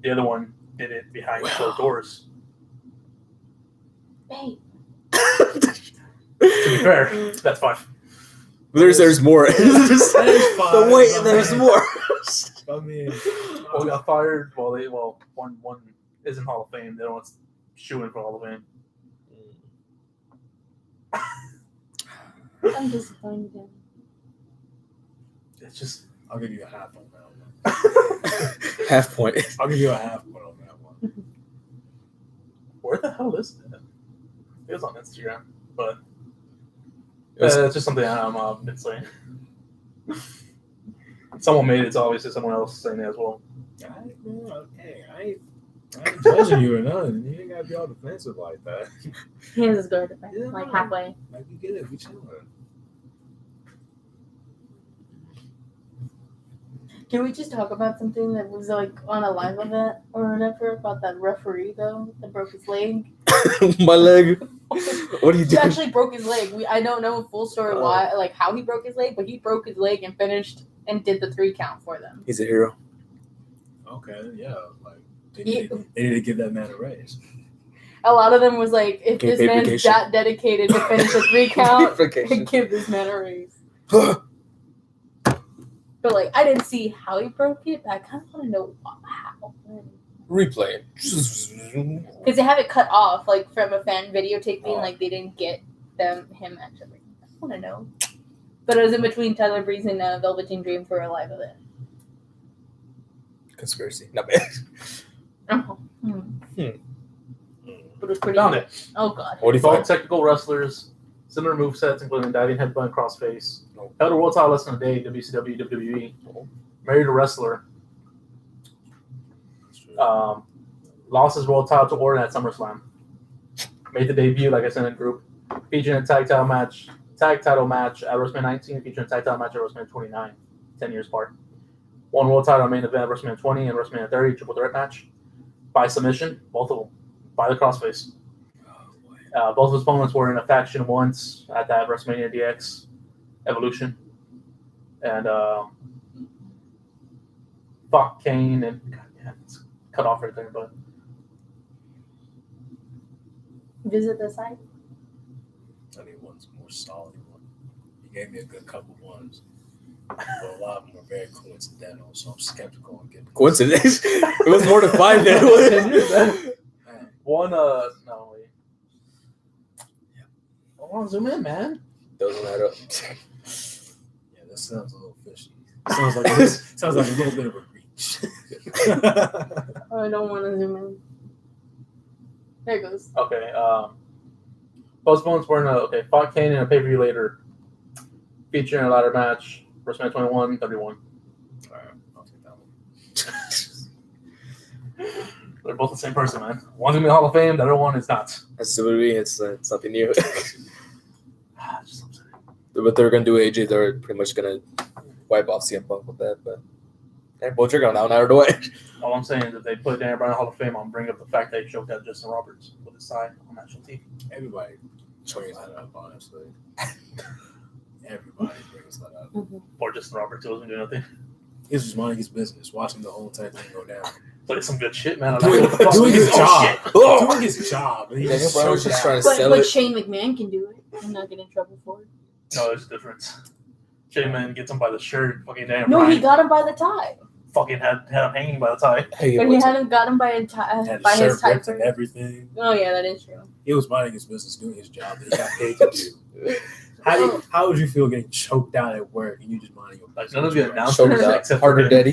The other one did it behind closed doors. Hey. To be fair, that's 5. There's more. There's 5. But wait, there's more. I mean, One got fired. One is in Hall of Fame. The other one's shooing for Hall of Fame. I'm disappointed. It's just I'll give you a half on that one. Half point. I'll give you a half point on that one. where the hell is it? It was on Instagram, but It was- it's just something I'm been saying. Someone made it, so obviously someone else saying it as well. I ain't judging you or nothing. You ain't gotta be all defensive like that. He has his guard defense, Yeah. like halfway. Like, you get it. We chilling. Can we just talk about something that was like on a live event or whatever about that referee though that broke his leg? My leg. What are you He doing? actually broke his leg. I don't know a full story why, like how he broke his leg, but he broke his leg and finished and did the 3 count for them. He's a hero. Okay, yeah. Like they need to give that man a raise. A lot of them was like, if Okay, this man's vacation. that dedicated to finish a 3 count, Vacation. give this man a raise. But like, I didn't see how he broke it, but I kind of want to know how. Replay. Because they have it cut off, like from a fan videotaping, Oh. like they didn't get him actually. I want to know. But it was in between Tyler Breeze and Velveteen Dream for a live event. Conspiracy. Not bad. Oh. Hmm. But it was pretty. Found it. Oh god. What do you Both find? technical wrestlers, similar movesets, including diving headbutt, crossface. Oh. Held a world title less than a day, WCW, WWE. Married a wrestler. Lost his world title to Orton at SummerSlam. Made the debut, like I said, in a group. Featuring a tag title match at WrestleMania 19, featuring a tag title match at WrestleMania 29, 10 years apart. One world title main event at WrestleMania 20 and WrestleMania 30, triple threat match. By submission, both of them. By the crossface. Both of his opponents were in a faction once at that WrestleMania DX Evolution. And fuck Kane and God, yeah, it's cut off right there, but Visit the site. I need one more solid one. You gave me a good couple ones. But a lot of them were very coincidental, so I'm skeptical on getting Coincidence? It was more than 5 then. Man, one no wait. I want to zoom in, man. Doesn't matter. yeah, that sounds a little fishy. Sounds like a little bit of a reach. Oh, I don't want to zoom in. There it goes. Okay. Both opponents were in fought Kane in a pay-per-view later, featuring a ladder match, WrestleMania 21, 31. Alright, I'll take that one. both the same person, man. One's gonna be Hall of Fame, the other one is not. That's WWE. It's nothing new. Just upsetting. What they're gonna do, AJ, they're pretty much gonna wipe off CM Punk with that. But yeah, both are going out the way. All I'm saying is if they put Daniel Bryan in the Hall of Fame, I'll bring up the fact that he choked out Justin Roberts with his side on national TV. Everybody brings that up, honestly. Everybody brings that up. Or Justin Roberts who wasn't doing nothing. He's just minding his business, watching the whole entire thing go down. But it's some good shit, man. I Doing, like what the fuck. doing his Oh, job. shit. Doing his job. And he Daniel just Bryan was choked just out. trying to sell But it. Shane McMahon can do it and not get in trouble for it. No, there's a difference. J-Man gets him by the shirt. Fucking Daniel No, Bryan he got him by the tie. fucking had him hanging by the tie. Hey, But he hadn't got him by Had by his his shirt tie ripped and first. everything. Oh yeah, that is true. He was minding his business, doing his job that he got paid to do. How would you feel getting choked out at work and you just minding your Like business? none of the announcers Choked out. except for Harder him. daddy.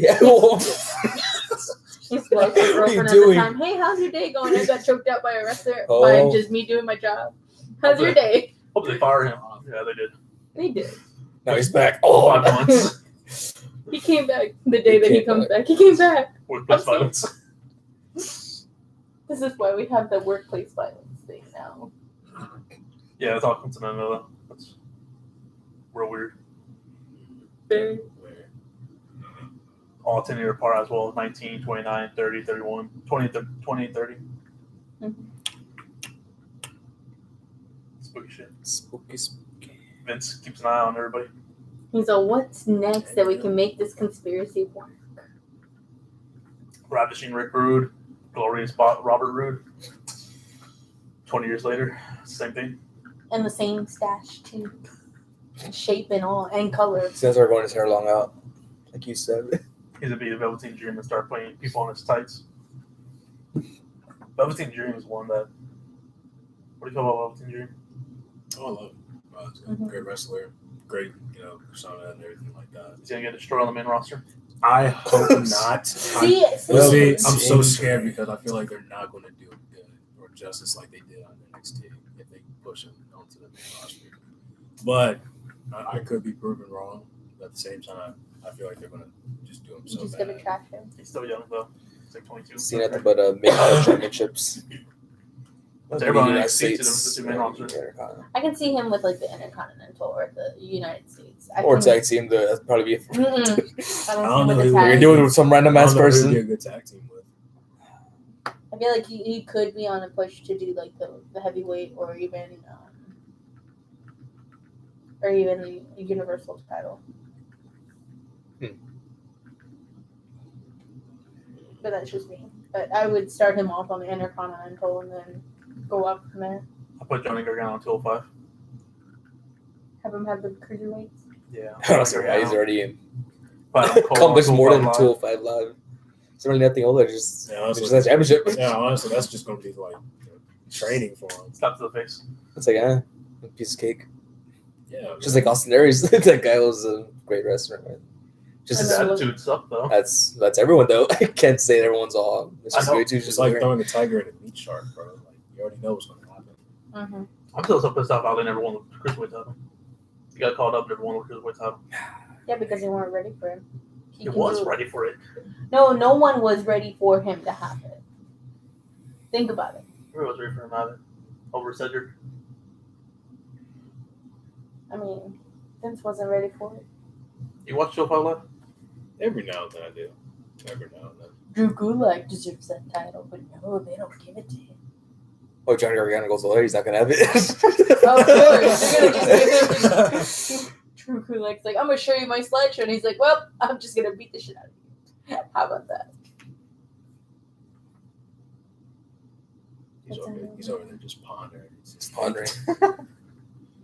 She's like his What are you girlfriend at the doing? time. Hey, how's your day going? I got choked out by a wrestler Oh. by just me doing my job. How's your day? Hope they fire him. Yeah, they did. They did. Now he's back. Oh, 5 months. He came back the day that he came comes back. He came back. Workplace I'm violence. This is why we have the workplace violence thing now. Yeah, it's all comes to an end of that. That's real weird. Very. All 10 year apart as well. 19, 29, 30, 31, 20, 20 and 30. Spooky shit. spooky. Vince keeps an eye on everybody. He's like, what's next that we can make this conspiracy work? Ravishing Rick Rude. Glorious Robert Roode. 20 years later, same thing. And the same stash too. Shape and all and color. Since we're going his hair long out, like you said. He's gonna be the Velveteen Dream and start playing people on his tights. Velveteen Dream is one that. What do you call about Velveteen Dream? Oh, I love him. He's a great wrestler. Great, persona and everything like that. He's gonna get destroyed on the main roster. I hope not. See, Well, see, It's I'm so insane. scared because I feel like they're not going to do it good or justice like they did on NXT if they push him onto the main roster. But I could be proven wrong. But at the same time, I feel like they're going to just do him you're so just bad. gonna trash him. He's still young though. He's like 22. Seen nothing but main championships. What's everyone in United NXT to States, the main roster? Intercontinental. I can see him with like the Intercontinental or the United States. Or tag team. That'd probably be. I don't see don't him know with who the we're You're tag. doing it with some random I ass don't know who person. he'd be a good tag team with. I feel like he could be on a push to do like the heavyweight or even the Universal title. But that's just me. But I would start him off on the Intercontinental and then go up from there. I put Johnny Gargano on 205. Have him have the cruiserweights. Yeah. Honestly, yeah, he's already But accomplished more than 205 205 Live. There's really nothing older. Just Yeah, honestly, just that championship. Yeah, honestly, that's just going to be like training for him. Slap to the face. It's like a piece of cake. Yeah, Just like Austin Aries. That guy was a great wrestler, man. Just His I his, know. attitude sucked though. that's everyone though. I can't say that everyone's all. It's just I know. way too it's just like like throwing a tiger in a meat shark, bro. Like you already know what's going to happen. Mm-hmm. I'm still so pissed off how they never won the Cruiserweight title. He got called up, never won the Cruiserweight title. Yeah, because they weren't ready for him. He was ready for it. No one was ready for him to have it. Think about it. Everyone was ready for him to have it. Over Cedric. I mean, Vince wasn't ready for it. You watch 205 Live? Every now and then I do. Every now and then. Drew Gulak deserves that title, but no, they don't give it to him. oh, Johnny Gargano goes over there. He's not gonna have it. Of course, they're gonna just give him. Drew Gulak's like, I'm gonna show you my slideshow, and he's like, well, I'm just gonna beat the shit out of you. How about that? He's over there just pondering. He's just Pondering.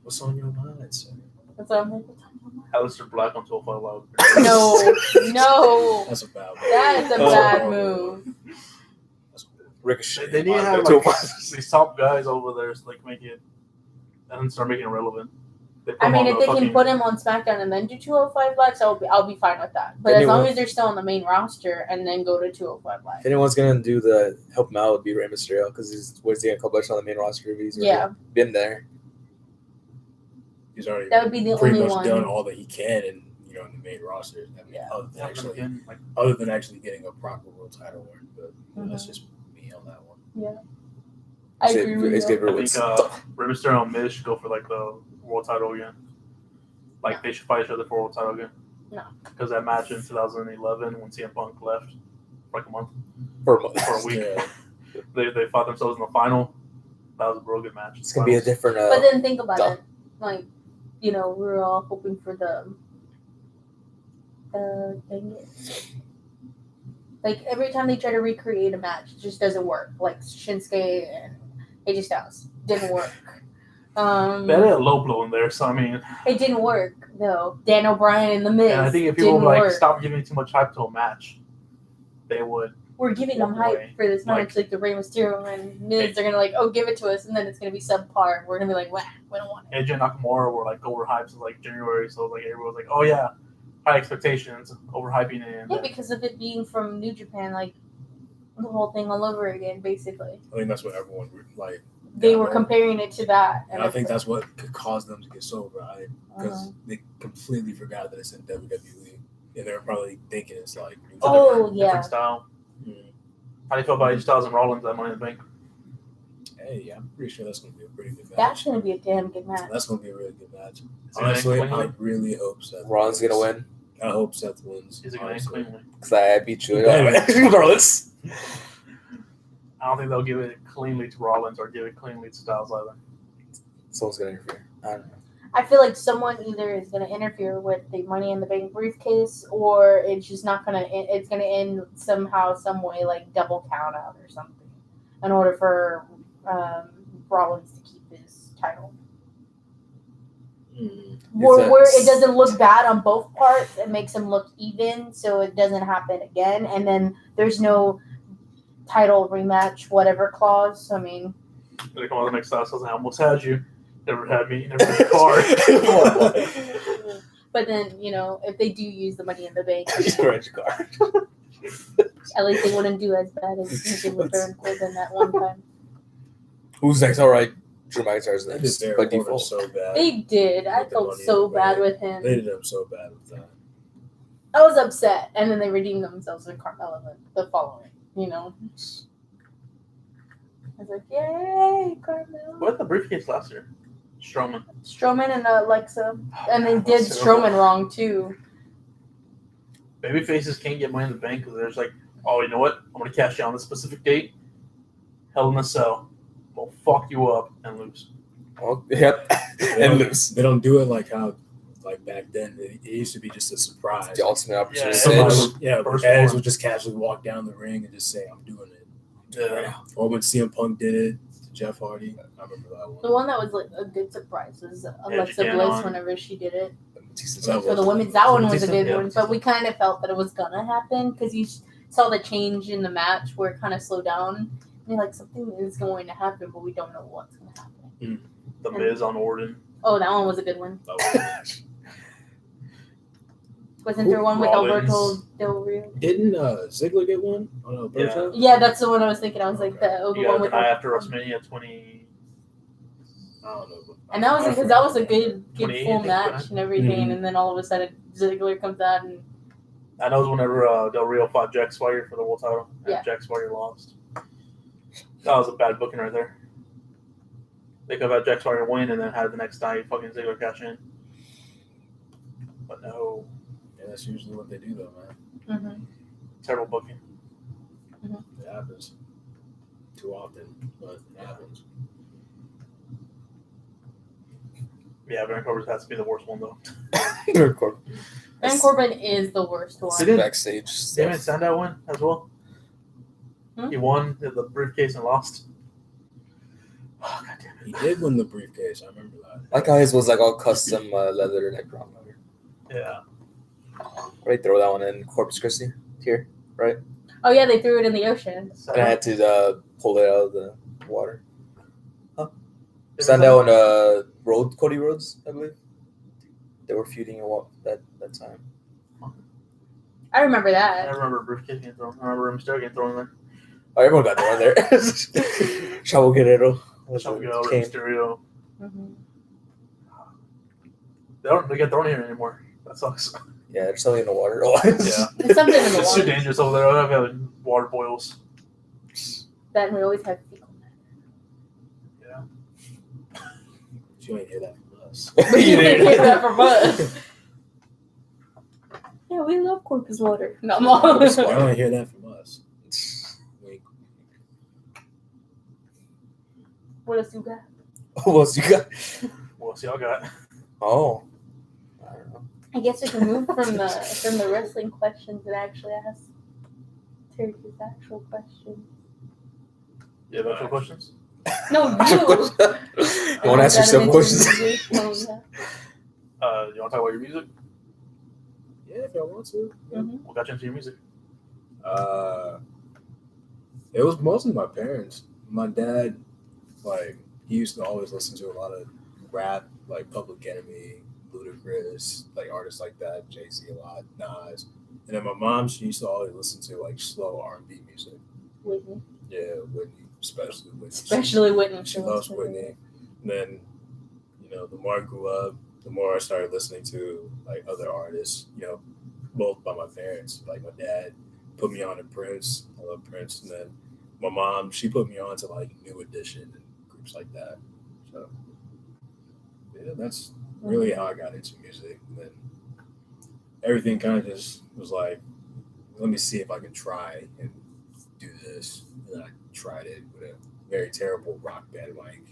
What's on your mind, sir? That's what I'm like. What's on your mind? Aleister Black on 205 Live. No, That's a bad move. that's a bad move. That's Ricochet. They need to have like, these top guys over there, so like make it, and then start making it relevant. They put I him mean, on if the they can fucking- put him on SmackDown and then do 205 Live, so I'll be fine with that. But as long as they're still on the main roster and then go to 205 Live. If anyone's gonna do the help him out, would be Rey Mysterio because he's was he accomplished on the main roster? He's already Yeah. been there. He's already That would be the pretty only much one. done all that he can in the main roster. I mean, Yeah. other than Yeah, but actually again, like, other than actually getting a proper world title win. But that's just me me on that one. I agree with you. Xavier I Woods. think Rey Mysterio and Miz should go for like the world title again. Like No. they should fight each other for world title again. No. Because that match in 2011 when CM Punk left for like a month For a month. for a week, Yeah. they fought themselves in the final. That was a real good match. It's gonna be a different. But then think about Duh. it. Like, we were all hoping for the dang it. Like, every time they try to recreate a match, it just doesn't work. Like, Shinsuke and AJ Styles. Didn't work. They had a low blow in there, so I mean, It didn't work, though. Dan O'Brien and The Miz and I think if people didn't would like work. stop giving too much hype to a match, they would. We're giving them walk hype away. for this match, like the Rey Mysterio and Miz. They're gonna give it to us, and then it's gonna be subpar. We're gonna be like, "Wah, we don't want it." AJ and Nakamura were like overhyped since like January, so like everyone was like, "Oh yeah, high expectations, overhyping it." And Yeah, because of it being from New Japan, like the whole thing all over again, basically. I think that's what everyone like. They Yeah, were no. comparing it to that, And I think that's what could cause them to get so overhyped because Uh-huh. they completely forgot that it's in WWE, and they're probably thinking it's like. It's a Oh, different style. Mhm. How do you feel about AJ Styles and Rollins at Money in the Bank? Hey, yeah, I'm pretty sure that's going to be a pretty good match. that's gonna be a damn good match. That's going to be a really good match. Is he gonna Honestly, end I cleanly? really hope Seth. Ron's gonna win I hope Seth wins. Is it going to end honestly. cleanly? because I beat you. You better. Regardless. I don't think they'll give it cleanly to Rollins or give it cleanly to Styles either. Someone's gonna interfere. I don't know. I feel like someone either is gonna interfere with the Money in the Bank briefcase, or it's just not gonna. It's gonna end somehow, some way, like double count out or something, in order for Rollins to keep his title. Mhm. Where it doesn't look bad on both parts, it makes them look even, so it doesn't happen again. And then there's no title rematch, whatever clause. I mean, They come out the next Styles says, "I almost had you, never had me, never had the card." but then if they do use the Money in the Bank, Orange card. at least they wouldn't do as bad as they did with Baron Corbin that one time. Who's next? All right, Drew McIntyre's They did next Baron by Corbin default. so bad. They did. I With the felt Money in so the bad Bank. with him. They did him so bad with that. I was upset, and then they redeemed themselves with Carmella the following. I was like, "Yay, Carmella!" What the briefcase last year? Strowman. Strowman and Alexa, and they God, did that's terrible. Strowman wrong too. Baby faces can't get Money in the Bank because there's like, oh, you know what? I'm gonna cash you on this specific date. Hell in a Cell. We'll fuck you up and lose. Oh, yep, They and don't- lose. They don't do it like how, like back then. It used to be just a surprise. The ultimate opportunity. Yeah, Somebody Edge. would, First Edge one. would just casually walk down the ring and just say, "I'm doing it." Yeah. Or when CM Punk did it to Jeff Hardy, I remember that The one. one that was like a good surprise was Alexa Japan Bliss on. whenever she did it That for the was- women's. That one was a Batista? good Yeah, one, but we kind of felt that it was gonna happen because you saw the change in the match where it kind of slowed down. And you're like, something is going to happen, but we don't know what's going to happen. The Miz on Orton. Oh, that one was a good one. that was- Wasn't there one with Rollins. Alberto Del Rio? Didn't Ziggler get one on Alberto? Yeah, that's the one I was thinking. I was like, Okay. the You one got with the night after WrestleMania 20. I don't know. and that was because that was a good 28, full I think, match and everything. Mhm. And then all of a sudden, Ziggler comes out and I know it was whenever Del Rio fought Jack Swagger for the world title. And Yeah. Jack Swagger lost. That was a bad booking right there. They could have had Jack Swagger win and then had the next night fucking Ziggler cash in. But no. Yeah, that's usually what they do, though, man. Terrible booking. It happens too often, but it happens. Yeah, Baron Corbin has to be the worst one though. Baron Corbin is the worst one. He did. Backstage Damon stuff. Sandow win as well. Hmm? He won the briefcase and lost. Oh, God damn He it. did win the briefcase. I remember that. Like how his was like all custom leather neck wrong. Yeah. Right, throw that one in Corpus Christi here, right? Oh yeah, they threw it in the ocean. And I had to pull it out of the water. Sandow and Cody Rhodes, I believe. They were feuding a lot that time. I remember I that. remember briefcase getting thrown. I remember Mysterio getting thrown in there. Oh, everyone got thrown there. Chavo Guerrero. Shawn Came. Mysterio. Mhm. They get thrown here anymore. That sucks. Yeah, there's something in the water. Yeah. There's something in the It's too water. dangerous over there. I have water boils. Then we always have fecal matter. Yeah. You ain't hear that from us. You You didn't didn't- hear that from us. Yeah, we love corpus water. No, I'm all. You don't hear that from us. Wink. What else you got? What else you got? What else y'all got? Oh. I don't know. I guess we can move from the wrestling questions and actually ask Turkey's actual questions. You have actual questions? No, You you. want to ask yourself questions? No, yeah. You want to talk about your music? Yeah, if y'all want to. Mhm. What got you into your music? It was mostly my parents. My dad, like, he used to always listen to a lot of rap, like Public Enemy, Ludacris, like artists like that, Jay-Z a lot, Nas. And then my mom, she used to always listen to like slow R&B music. Whitney. Yeah, Whitney, especially Whitney. Especially Whitney. She loves Whitney. And then, the more I grew up, the more I started listening to like other artists, both by my parents. Like my dad put me on to Prince. I love Prince. And then my mom, she put me on to like New Edition and groups like that. So yeah, that's really how I got into music. And then everything kind of just was like, let me see if I can try and do this. And I tried it with a very terrible rock band mic.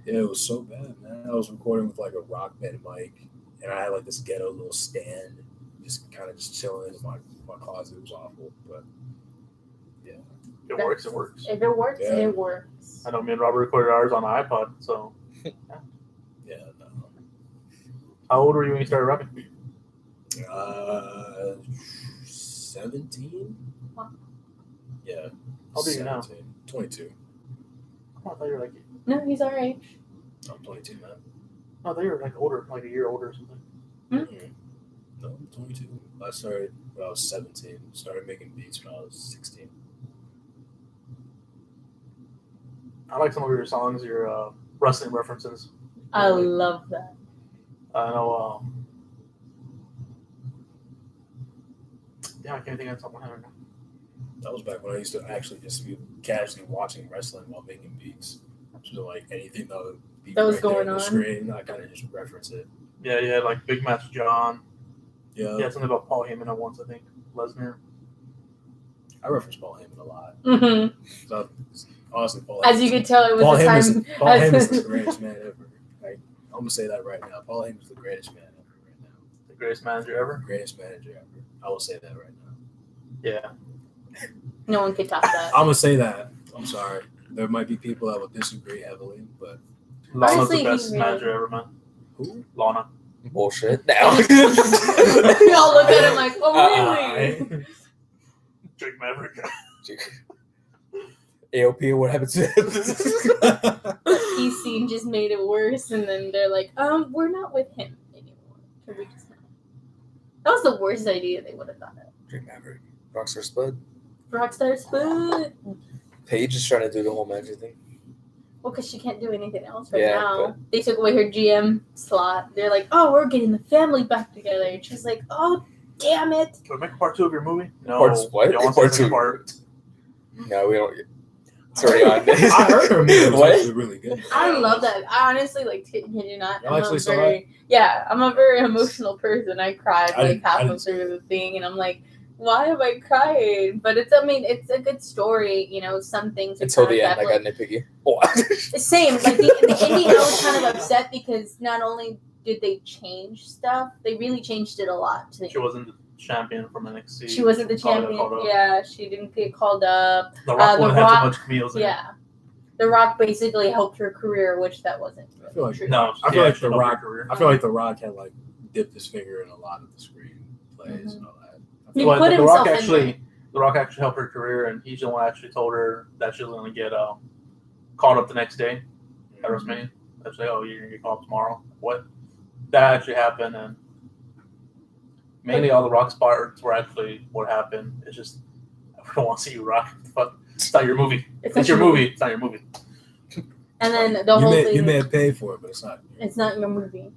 Yeah, it was so bad, man. I was recording with like a rock band mic, and I had like this ghetto little stand, just kind of just chilling in my closet. It was awful, but If it works, it works. If it works, Yeah. it works. I know me and Robert recorded ours on an iPod, so. yeah, no. How old were you when you started rapping? 17? Wow. Yeah. How old are you now? 22. I thought you were like, No, he's our age. I'm 22, man. I thought you were like older, like a year older or something. No, I'm 22. I started when I was 17. Started making beats when I was 16. I like some of your songs, your wrestling references. I love that. I know. I can't think of something right now. That was back when I used to actually just be casually watching wrestling while making beats. So like anything that would be That was right there going on the on. screen, I kind of just reference it. Yeah, you had like Big Match John. Yeah, You had something about Paul Heyman at once, I think. Lesnar. I reference Paul Heyman a lot. Mm-hmm. So honestly, Paul. As Heyman's- you could tell, it Paul was the Heyman's, time. Paul Heyman's the greatest man ever. Like, I'm gonna say that right now. Paul Heyman's the greatest man ever right now. The greatest manager ever. Greatest manager ever. I will say that right now. Yeah. No one could top that. I'm gonna say that. I'm sorry. There might be people that will disagree heavily, but Lana's Honestly, the best he manager really- ever, man. who? Lana. Bullshit. Now. We all look at him like, oh, really? Drake Maverick. AOP, what happened to The peace scene just made it worse, and then they're like, we're not with him anymore. So we just that was the worst idea they would have thought of. Drake Maverick. Rockstar Spud. Rockstar Spud. Paige is trying to do the whole magic thing. Well, because she can't do anything else right Yeah, now. but- They took away her GM slot. They're like, oh, we're getting the family back together. And she's like, oh, damn it. Can we make a part 2 of your movie? No. Parts what? You want Part second 2. part? No, we don't. It's already on. I heard her movie was What? actually really good. I love that. I honestly, like, kid you not. Y'all actually saw it? Yeah, I'm a very emotional person. I cried I like didn't- I halfway didn't see through the thing, and I'm like, why am I crying? But it's a good story. Some things are Until kind the of end, I that, got nitpicky. Oh. Same. Like the ending, I was kind of upset because not only did they change stuff, they really changed it a lot. She wasn't the champion from NXT. She wasn't the Probably got champion. called up. Yeah, she didn't get called up. The Rock The one had Rock- too much Camille's in it. Yeah, The Rock basically helped her career, which that wasn't. I feel like true. No, I feel like she The helped her Rock. career. I feel like The Rock had like dipped his finger in a lot of the screenplays and all that. I He feel But put the himself Rock in actually, The Rock actually helped her career, and he's the one who actually told her that she was going to get called up the next day at WrestleMania. Actually, oh, you're going to get called up tomorrow. What? That actually happened, and mainly all the Rock's parts were actually what happened. It's just, I don't want to see you Rock. Fuck. It's not your movie. It's your movie. It's not your movie. And then the whole thing. you may have paid for it, but it's not. It's not your movie.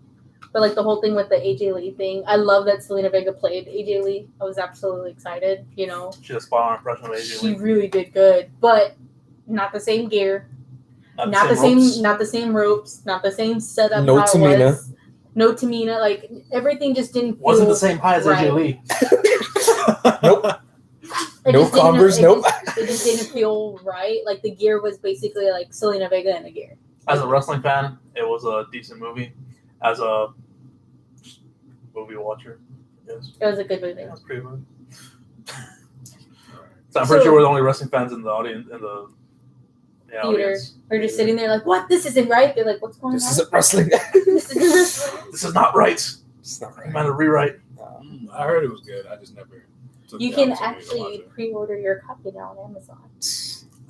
But like the whole thing with the AJ Lee thing, I love that Selena Vega played AJ Lee. I was absolutely excited. You know, She did a spot on impression of AJ she Lee. really did good, but not the same gear, not the same ropes. not the same ropes, not the same setup. No how it Tamina. was. No Tamina. Like everything just didn't. Wasn't feel the same high as right. AJ Lee. Nope. It No just didn't- Converse, it nope. Just, it just didn't feel right. Like the gear was basically like Selena Vega in a gear. As a wrestling fan, it was a decent movie. As a movie watcher, yes, It was a good movie. it was pretty good. So I'm pretty sure we're the only wrestling fans in the audience in the Theater. audience. We're just sitting there like, what? This isn't right. They're like, what's going This on? isn't wrestling. This isn't wrestling. This is not right. It's not right. I'm at a rewrite. I heard it was good. I just never. Took You the can opportunity to watch actually it. pre-order your copy now on Amazon.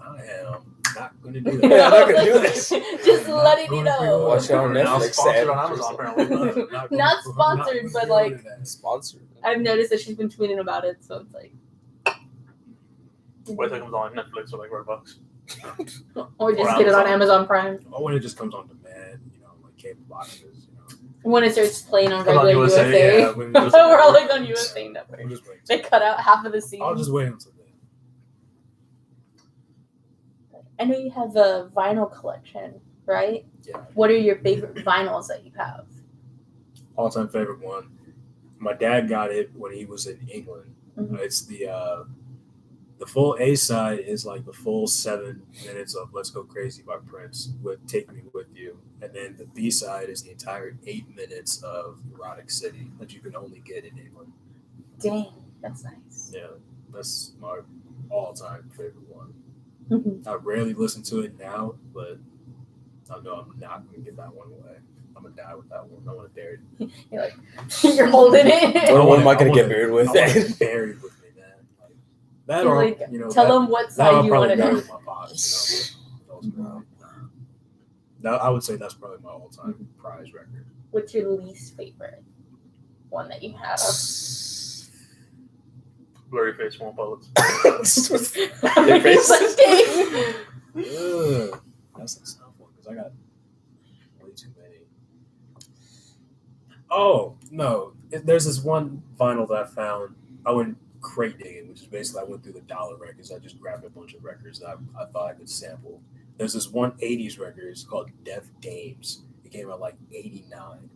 I am not going to do Yeah, that. I'm not gonna do this. Just letting you know. Watch it on We're now Netflix. sponsored on Sam. Amazon, apparently. Not sponsored, but, like- Sponsored. I've noticed that she's been tweeting about it, so it's like. Wait till it comes on Netflix for like $100. Or just Or get it on Amazon. Amazon Prime. Or when it just comes on demand, like cable boxes, When it starts playing on Comes on regular USA. Yeah, when just, We're all like on USA Network. I'll just wait. They cut out half of the scene. I'll just wait until then. I know you have a vinyl collection, right? Yeah. What are your favorite vinyls that you have? All-time favorite one. My dad got it when he was in England. Mhm. It's the full A side is like the full 7 minutes of "Let's Go Crazy" by Prince with "Take Me With You," and then the B side is the entire 8 minutes of "Erotic City" that you can only get in England. Dang, that's nice. Yeah, that's my all-time favorite one. Mhm. I rarely listen to it now, but I know I'm not going to get that one away. I'm going to die with that one. I want to bury it. You're like, you're holding it. What am I gonna want get it- buried I with? want it buried with me, man. Like, that You're or, like, that, tell them what that I'll side you want probably to bury know. with my pops, but ultimately, that, I would say that's probably my all-time prize record. What's your least favorite one that you have? Blurry face, won't bullets. Your face. It's like, dang. Ugh, that's a tough one because I got way too many. Oh no! There's this one vinyl that I found. I went crate digging, which is basically I went through the dollar records. I just grabbed a bunch of records that I thought I could sample. There's this one 80s record. It's called Deaf Dames. It came out like '89,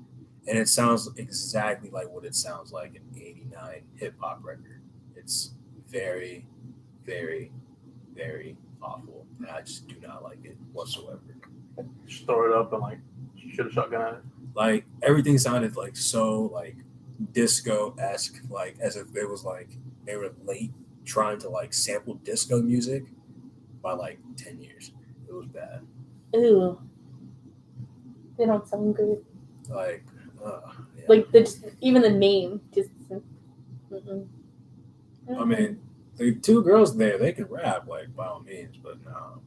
and it sounds exactly like what it sounds like an '89 hip hop record. It's very, very, very awful. And I just do not like it whatsoever. Just throw it up and like shoot a shotgun at it. Like everything sounded like so like disco-esque, like as if it was like they were late trying to like sample disco music by like 10 years. It was bad. Ew. They don't sound good. Like, yeah. Like even the name just. Mm-mm. I mean, the 2 girls there, they can rap like by all means, but no.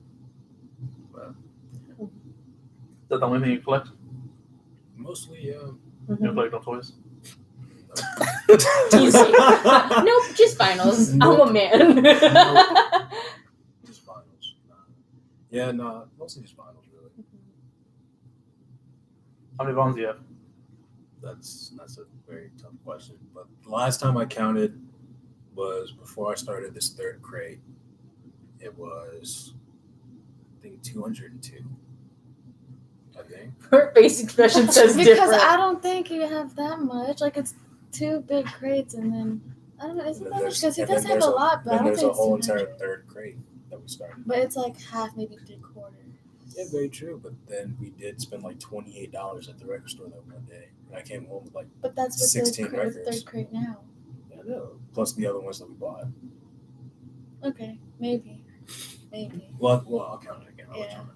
But Is that the only thing you collect? mostly, You don't Mhm. collect no toys? Easy. Nope, just finals. Nope. I'm a man. Just finals. Yeah, no, mostly just finals, really. How many bombs do you have? That's a very tough question. But the last time I counted was before I started this 3rd grade. It was, I think, 202. I think. Her face expression says Because different. I don't think you have that much. Like it's 2 big crates, and then I don't know. Isn't that much? Because he And then does have there's a lot, but I Then don't there's think a whole it's 200. entire 3rd grade that we started. But it's like half, maybe 3/4. Yeah, very true. But then we did spend like $28 at the record store that one day. And I came home with like, But that's what 16 the records. 3rd crate now. I know, plus the other ones that we bought. Okay, maybe. Well, I'll count it again. I'll Yeah. count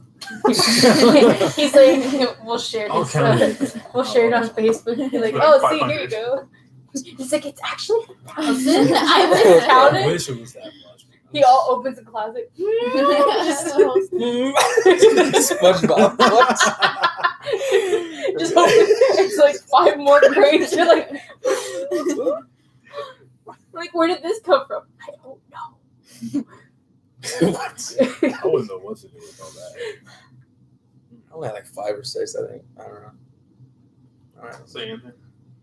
it. He's like, we'll share I'll this. count it. We'll share it on Facebook. He's like, Like oh, see, 500. here you go. He's like, it's actually 1,000. I was I counting. wish it was that much. He all opens the closet. SpongeBob. What? Just open. It's like 5 more crates. You're like, where did this come from? I don't know. What? I wouldn't know what to do with all that. I only had like 5 or 6, I think. I don't know. Alright, say anything.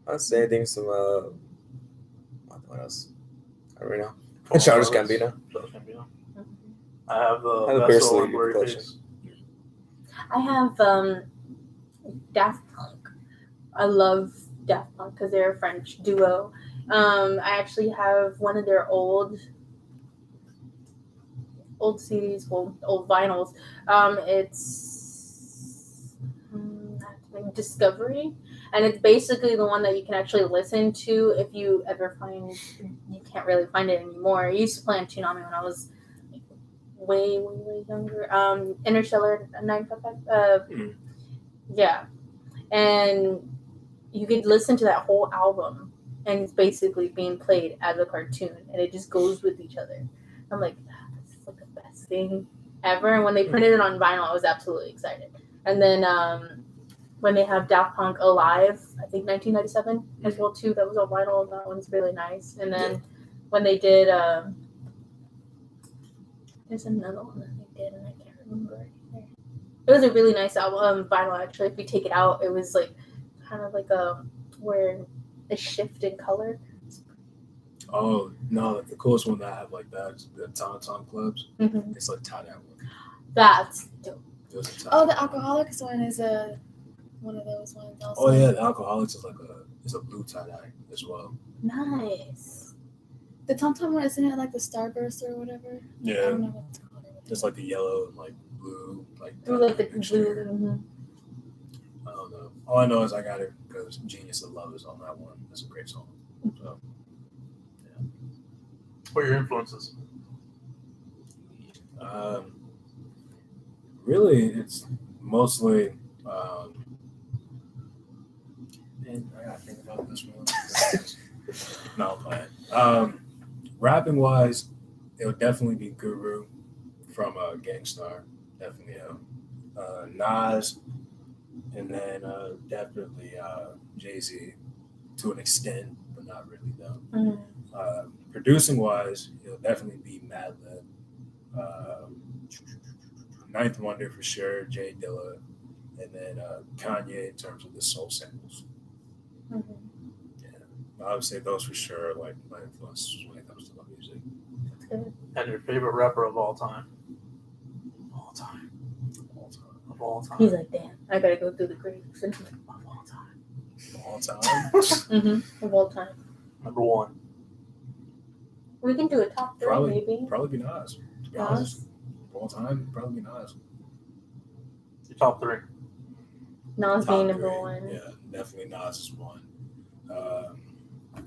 I'll say anything. Some what else? I don't really know. Childish Gambino. Childish Gambino. I have the I have a Vessel Beersley and Blurry collection. Face. I have Daft Punk. I love Daft Punk because they're a French duo. I actually have one of their old CDs, old vinyls. It's Discovery, and it's basically the one that you can actually listen to if you ever find you can't really find it anymore. I used to play on Toonami when I was way younger. Interstellar 955. Yeah, and you could listen to that whole album, and it's basically being played as a cartoon, and it just goes with each other. I'm like, that's like the best thing ever. And when they printed it on vinyl, I was absolutely excited. And then when they have Daft Punk Alive, I think 1997 as well too. That was on vinyl. That one's really nice. And then when they did, there's another one that they did, and I can't remember. It was a really nice album, vinyl actually. If you take it out, it was like kind of like where a shift in color. Oh no, the coolest one that I have like that is the Tom Clubs. Mm-hmm. It's like tie that one. That's dope. Oh, the Alcoholics one is one of those ones. Also. Oh yeah, the Alcoholics is like a blue tie dye as well. Nice. The Tom one, isn't it like the Starburst or whatever? I Yeah, don't know what it's called. it's like the yellow and like blue, like Through like the mixture. blue. Mm-hmm. I don't know. All I know is I got it because Genius of Love is on that one. It's a great song. So What are your influences? really, it's mostly. Man, I gotta think about this one. No, I'm playing. Rapping wise, it would definitely be Guru from Gangstar. Definitely him. Nas, and then definitely Jay-Z to an extent, but not really though. Mm-hmm. Producing wise, it'll definitely be Madlib. Ninth Wonder for sure, Jay Dilla, and then Kanye in terms of the soul samples. Mm-hmm. I would say those for sure are like my influences when it comes to my music. That's good. And your favorite rapper of all time? All time. Of all time. He's like, damn, I gotta go through the grapes. Of all time. All time. Mm-hmm. Of all time. Number one. We can do a top three, maybe. Probably be Nas. To be honest. Of all time, probably be Nas. Your top three. Nas Top being number three. one. Yeah, definitely Nas is one.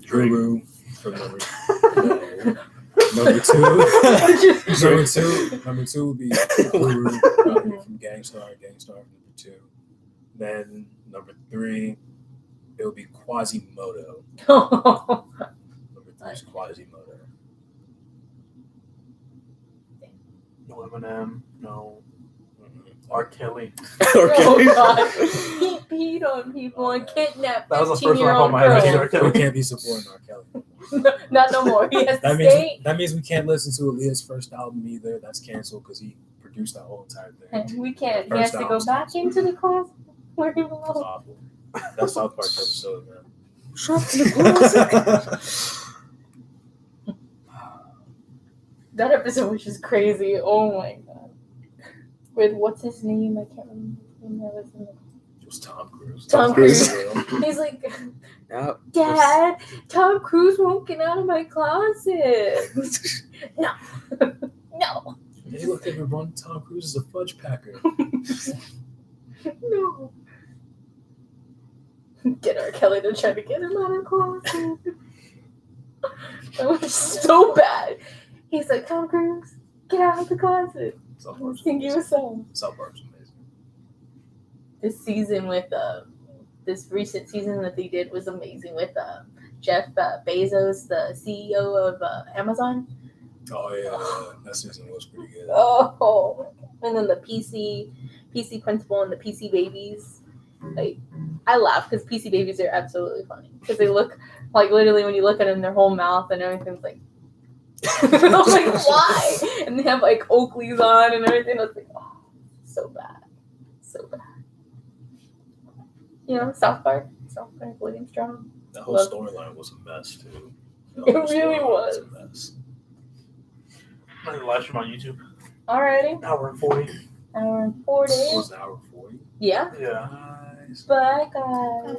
Guru from number two. Number two would be Guru from Gangstar from number two. Then number three, it would be Quasimodo. Number three is Quasimodo. No Eminem. No. R. Kelly. Oh God, he peed on people and kidnapped That was the first one 15-year-old on my head. girls. R. Kelly. We can't be supporting R. Kelly. Not no more. He has to That stay. means we can't listen to Aaliyah's first album either. That's canceled because he produced that whole entire thing. We can't. He First has to go album's back canceled. into the closet where he That's belongs. awful. That's South Park episode, man. Shut the closet. That episode was just crazy. Oh my God. With what's his name? I can't remember. It was Tom Cruise. Tom Cruise. He's like, Yeah. Dad, Tom Cruise won't get out of my closet. No. No. Hey, look, everyone. Tom Cruise is a fudge packer. No. Get R. Kelly to try to get him out of the closet. That was so bad. He's like, Tom Cruise, get out of the closet. South I'll Park's sing you a amazing. song. South Park's amazing. This season with this recent season that they did was amazing with Jeff Bezos, the CEO of Amazon. Oh yeah, that season was pretty good. Oh, and then the PC principal and the PC babies. Like, I laugh because PC babies are absolutely funny because they look like literally when you look at them, their whole mouth and everything's like. I'm like, why? And they have like Oakleys on and everything. I was like, oh, so bad, so bad. You know, South Park. strong. William strong. The whole Love- storyline was a mess too. The It whole really storyline was. a mess. I'm gonna live stream on YouTube. Alrighty, Hour and 40. hour and 40. What was the hour 40? Yeah. Yeah. Nice. Bye, guys.